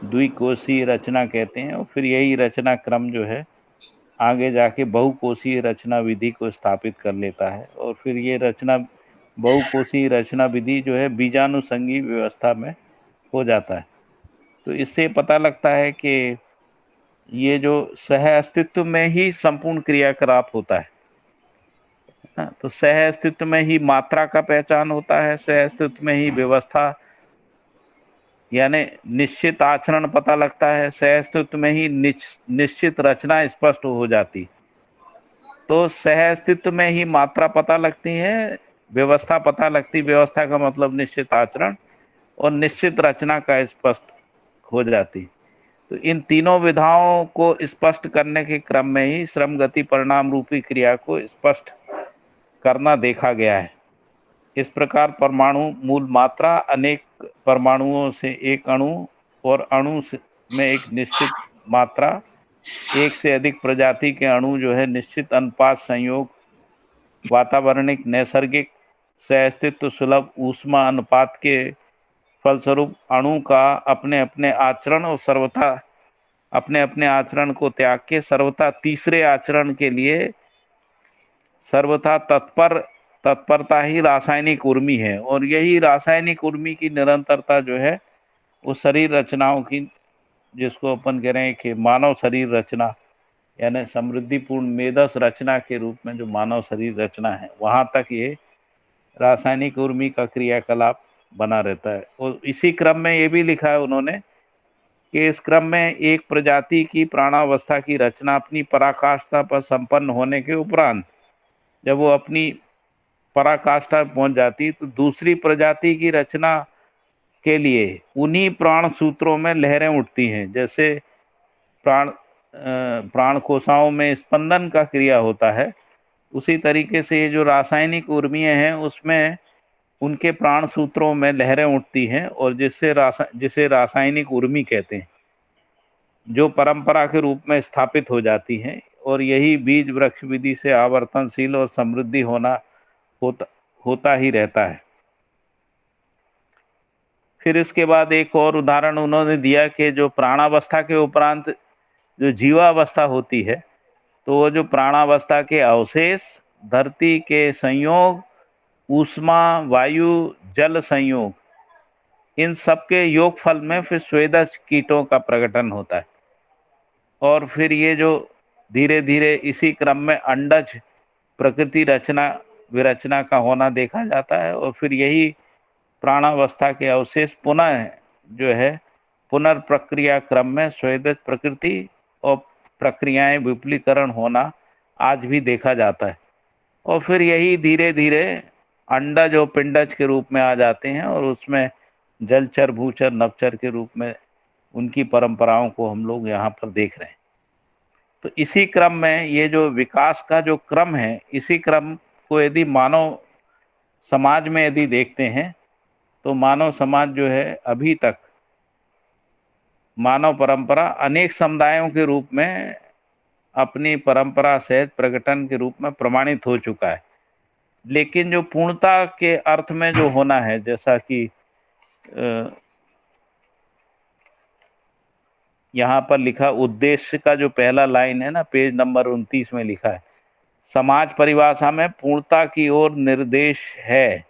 द्विकोशीय रचना कहते हैं। और फिर यही रचना क्रम जो है आगे जाके बहुकोशीय रचना विधि को स्थापित कर लेता है। और फिर ये रचना बहुकोशीय रचना विधि जो है बीजानुसंगी व्यवस्था में हो जाता है। तो इससे पता लगता है कि ये जो सह अस्तित्व में ही संपूर्ण क्रियाकलाप होता है ना। तो सह अस्तित्व में ही मात्रा का पहचान होता है, सह अस्तित्व में ही व्यवस्था यानी निश्चित आचरण पता लगता है, सह अस्तित्व में ही निश्चित रचना स्पष्ट हो जाती। तो सह अस्तित्व में ही मात्रा पता लगती है, व्यवस्था पता लगती, व्यवस्था का मतलब निश्चित आचरण, और निश्चित रचना का स्पष्ट हो जाती। तो इन तीनों विधाओं को स्पष्ट करने के क्रम में ही श्रम गति परिणाम रूपी क्रिया को स्पष्ट करना देखा गया है। इस प्रकार परमाणु मूल मात्रा, अनेक परमाणुओं से एक अणु और अणु में एक निश्चित मात्रा, एक से अधिक प्रजाति के अणु जो है निश्चित अनुपात संयोग, वातावरणिक नैसर्गिक सहअस्तित्व सुलभ ऊष्मा अनुपात के फलस्वरूप अणु का अपने अपने आचरण और सर्वथा अपने अपने आचरण को त्याग के सर्वथा तीसरे आचरण के लिए सर्वथा तत्परता ही रासायनिक उर्मी है। और यही रासायनिक उर्मी की निरंतरता जो है वो शरीर रचनाओं की, जिसको अपन कह रहे हैं कि मानव शरीर रचना यानी समृद्धिपूर्ण मेधस रचना के रूप में जो मानव शरीर रचना है, वहाँ तक ये रासायनिक उर्मी का क्रियाकलाप बना रहता है। और इसी क्रम में ये भी लिखा है उन्होंने कि इस क्रम में एक प्रजाति की प्राणावस्था की रचना अपनी पराकाष्ठा पर संपन्न होने के उपरांत जब वो अपनी पराकाष्ठा पहुंच जाती तो दूसरी प्रजाति की रचना के लिए उन्हीं प्राण सूत्रों में लहरें उठती हैं। जैसे प्राण कोशाओं में स्पंदन का क्रिया होता है, उसी तरीके से ये जो रासायनिक उर्मियाँ हैं उसमें उनके प्राण सूत्रों में लहरें उठती हैं और जिसे रासायनिक उर्मी कहते हैं, जो परंपरा के रूप में स्थापित हो जाती हैं। और यही बीज वृक्ष विधि से आवर्तनशील और समृद्धि होता ही रहता है। फिर इसके बाद एक और उदाहरण उन्होंने दिया कि जो प्राणावस्था के उपरांत जो जीवावस्था होती है, तो वो जो प्राणावस्था के अवशेष धरती के संयोग, ऊष्मा, वायु, जल संयोग, इन सबके योगफल में फिर स्वेदज कीटों का प्रकटन होता है। और फिर ये जो धीरे धीरे इसी क्रम में अंडज प्रकृति रचना विरचना का होना देखा जाता है। और फिर यही प्राणावस्था के अवशेष पुनः जो है पुनर्प्रक्रिया क्रम में स्वेदज प्रकृति और प्रक्रियाएं विपुलीकरण होना आज भी देखा जाता है। और फिर यही धीरे धीरे अंडज और पिंडज के रूप में आ जाते हैं, और उसमें जलचर, भूचर, नभचर के रूप में उनकी परंपराओं को हम लोग यहाँ पर देख रहे हैं। तो इसी क्रम में ये जो विकास का जो क्रम है, इसी क्रम को यदि मानव समाज में यदि देखते हैं, तो मानव समाज जो है अभी तक मानव परंपरा अनेक समुदायों के रूप में अपनी परंपरा सहित प्रकटन के रूप में प्रमाणित हो चुका है। लेकिन जो पूर्णता के अर्थ में जो होना है, जैसा कि यहाँ पर लिखा उद्देश्य का जो पहला लाइन है ना, पेज नंबर 29 में लिखा है, समाज परिभाषा में पूर्णता की ओर निर्देश है।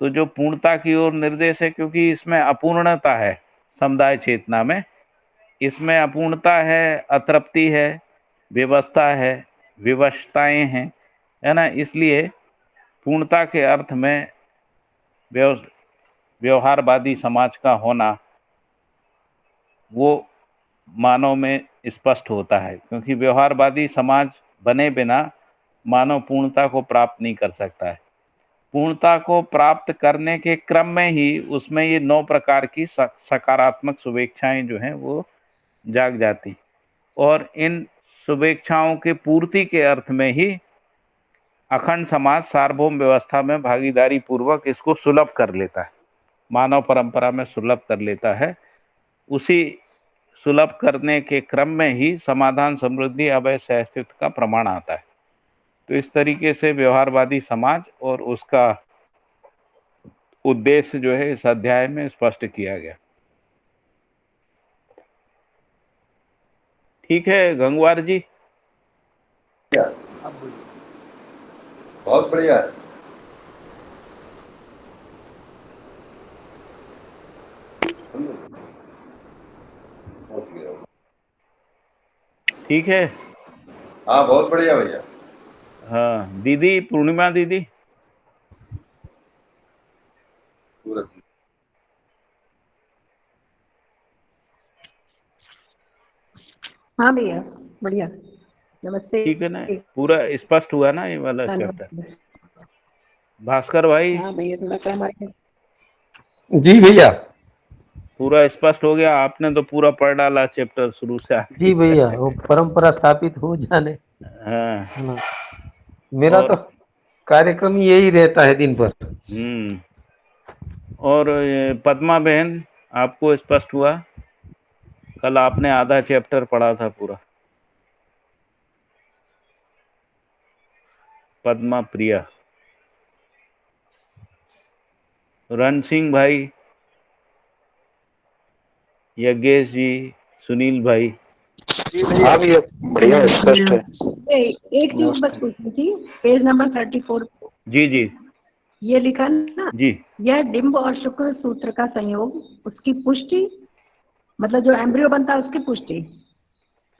तो जो पूर्णता की ओर निर्देश है, क्योंकि इसमें अपूर्णता है समुदाय चेतना में, इसमें अपूर्णता है, अतृप्ति है, व्यवस्था है, विवशताएं हैं, है ना। इसलिए पूर्णता के अर्थ में व्यवहारवादी समाज का होना वो मानव में स्पष्ट होता है, क्योंकि व्यवहारवादी समाज बने बिना मानव पूर्णता को प्राप्त नहीं कर सकता है। पूर्णता को प्राप्त करने के क्रम में ही उसमें ये 9 प्रकार की सकारात्मक शुभेच्छाएं जो हैं वो जाग जाती, और इन शुभेच्छाओं के पूर्ति के अर्थ में ही अखंड समाज सार्वभौम व्यवस्था में भागीदारी पूर्वक इसको सुलभ कर लेता है, मानव परंपरा में सुलभ कर लेता है। उसी सुलभ करने के क्रम में ही समाधान, समृद्धि, अभय, सहअस्तित्व का प्रमाण आता है। तो इस तरीके से व्यवहारवादी समाज और उसका उद्देश्य जो है इस अध्याय में स्पष्ट किया गया। ठीक है गंगवार जी? बहुत बढ़िया है। ठीक है। हाँ बहुत बढ़िया भैया। हाँ दीदी, पूर्णिमा दीदी। हाँ भैया बढ़िया, नमस्ते। ठीक है ना, पूरा स्पष्ट हुआ ना ये वाला चैप्टर? भास्कर भाई। हाँ भैया थोड़ा काम आ गया। जी भैया। पूरा स्पष्ट हो गया? आपने तो पूरा पढ़ डाला चैप्टर शुरू से आगे। जी भैया, वो परंपरा स्थापित हो जाने। हाँ है ना, मेरा तो कार्यक्रम यही रहता है दिन भर। और पद्मा बहन, आपको स्पष्ट हुआ? कल आपने आधा चैप्टर पढ़ा था पूरा। पद्मा प्रिया, रण सिंह भाई, यज्ञेश जी, सुनील भाई। हाँ भैया बढ़िया, स्पष्ट है। एक चीज बस पूछनी थी, पेज नंबर 34। जी जी ये लिखा ना जी। यह डिंब और शुक्र सूत्र का संयोग, उसकी पुष्टि, मतलब जो एम्ब्रियो बनता है उसकी पुष्टि,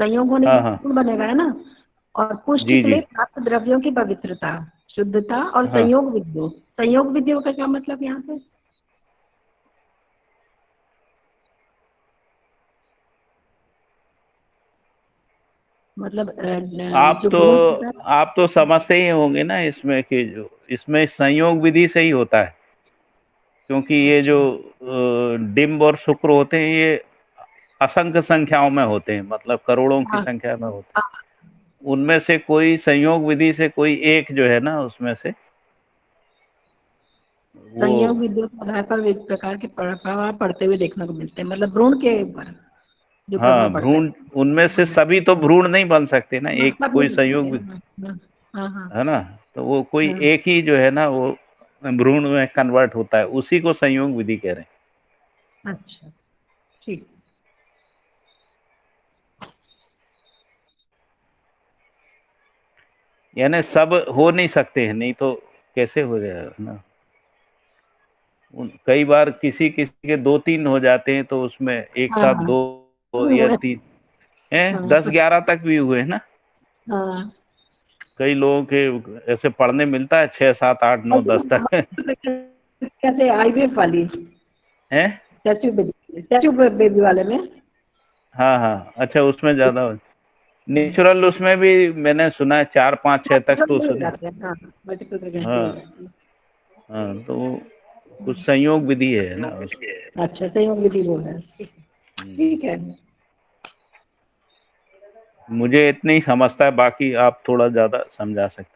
संयोग होने हाँ, के हाँ। बाद बनेगा, है ना। और पुष्टि जी के लिए जी। प्राप्त द्रव्यों की पवित्रता, शुद्धता और हाँ। संयोग विद्युत। संयोग विद्युत का क्या मतलब यहाँ पे? मतलब आप तो समझते ही होंगे ना इसमें कि जो इसमें संयोग विधि से ही होता है, क्योंकि ये जो डिंब और शुक्र होते हैं ये असंख्य संख्याओं में होते हैं, मतलब करोड़ों की संख्या में होते हैं। उनमें से कोई संयोग विधि से कोई एक जो है ना, उसमें से संयोग विद्युत आधार पर एक प्रकार के प्रभाव पड़ते हुए देखने को मिलते हैं, मतलब भ्रूण के ऊपर जो हाँ, प्रभाव पड़ता भ्रूण, उनमें से सभी तो भ्रूण नहीं बन सकते ना, है। एक कोई संयोग हाँ हाँ है ना, तो वो कोई हाँ। एक ही जो है ना वो भ्रूण में कन्वर्ट होता है, उसी को संयोग विधि कह रहे हैं। अच्छा ठीक। यानी सब हो नहीं सकते हैं, नहीं तो कैसे हो जाएगा ना। कई बार किसी किसी के 2-3 हो जाते हैं, तो उसमें एक हाँ साथ हाँ 2 या 3 हैं, 10-11 तक भी हुए हैं ना। हाँ। कई लोगों के ऐसे पढ़ने मिलता है 6, 7, 8, 9, 10 तक कैसे आईवीएफ वाली हैं। स्टैच्यू बेबी वाले में? हाँ हाँ, अच्छा उसमें ज्यादा नेचुरल, उसमें भी मैंने सुना है 4, 5, 6 तक तो सुने। हाँ, हाँ हाँ, तो कुछ संयोग विधि है ना उसमें। अच्छा, संयोग विधि वो है। ठीक है। मुझे इतने ही समझता है, बाकी आप थोड़ा ज्यादा समझा सकते।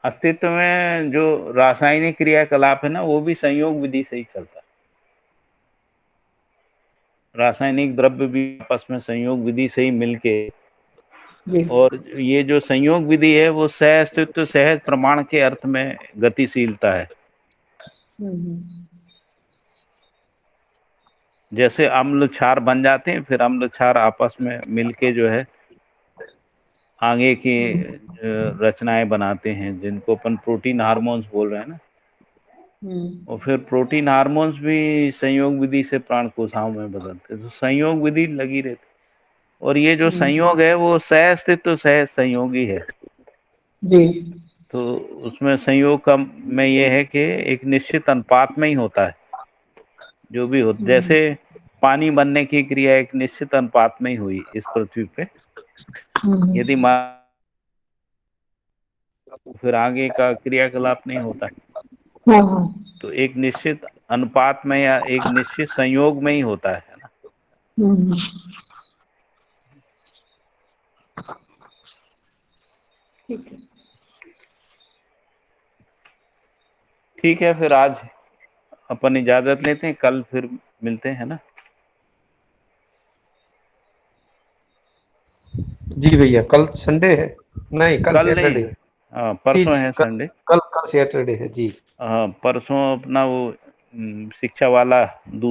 अस्तित्व में जो रासायनिक क्रियाकलाप है ना, वो भी संयोग विधि से ही चलता है। रासायनिक द्रव्य भी आपस में संयोग विधि से ही मिलके, जी। और ये जो संयोग विधि है वो सह अस्तित्व सहज प्रमाण के अर्थ में गतिशीलता है। जैसे अम्ल क्षार बन जाते हैं, फिर अम्ल क्षार आपस में मिलके जो है आगे की रचनाएं बनाते हैं, जिनको अपन प्रोटीन हार्मोन्स बोल रहे हैं ना। और फिर प्रोटीन हार्मोन्स भी संयोग विधि से प्राण कोशिकाओं में बदलते हैं, तो संयोग विधि लगी रहती। और ये जो संयोग है वो सह अस्तित्व सहज संयोगी है। जी। तो उसमें संयोग का में ये है कि एक निश्चित अनुपात में ही होता है जो भी हो। जैसे पानी बनने की क्रिया एक निश्चित अनुपात में ही हुई इस पृथ्वी पे, यदि फिर आगे का क्रियाकलाप नहीं होता। तो एक निश्चित अनुपात में या एक निश्चित संयोग में ही होता है ना। ठीक है। ठीक है, फिर आज अपन इजाजत लेते हैं, कल फिर मिलते हैं ना। जी भैया, कल संडे है? नहीं, कल कल नहीं, सैटरडे है। हाँ परसों है संडे। कल सैटरडे है जी। हाँ, परसों अपना वो शिक्षा वाला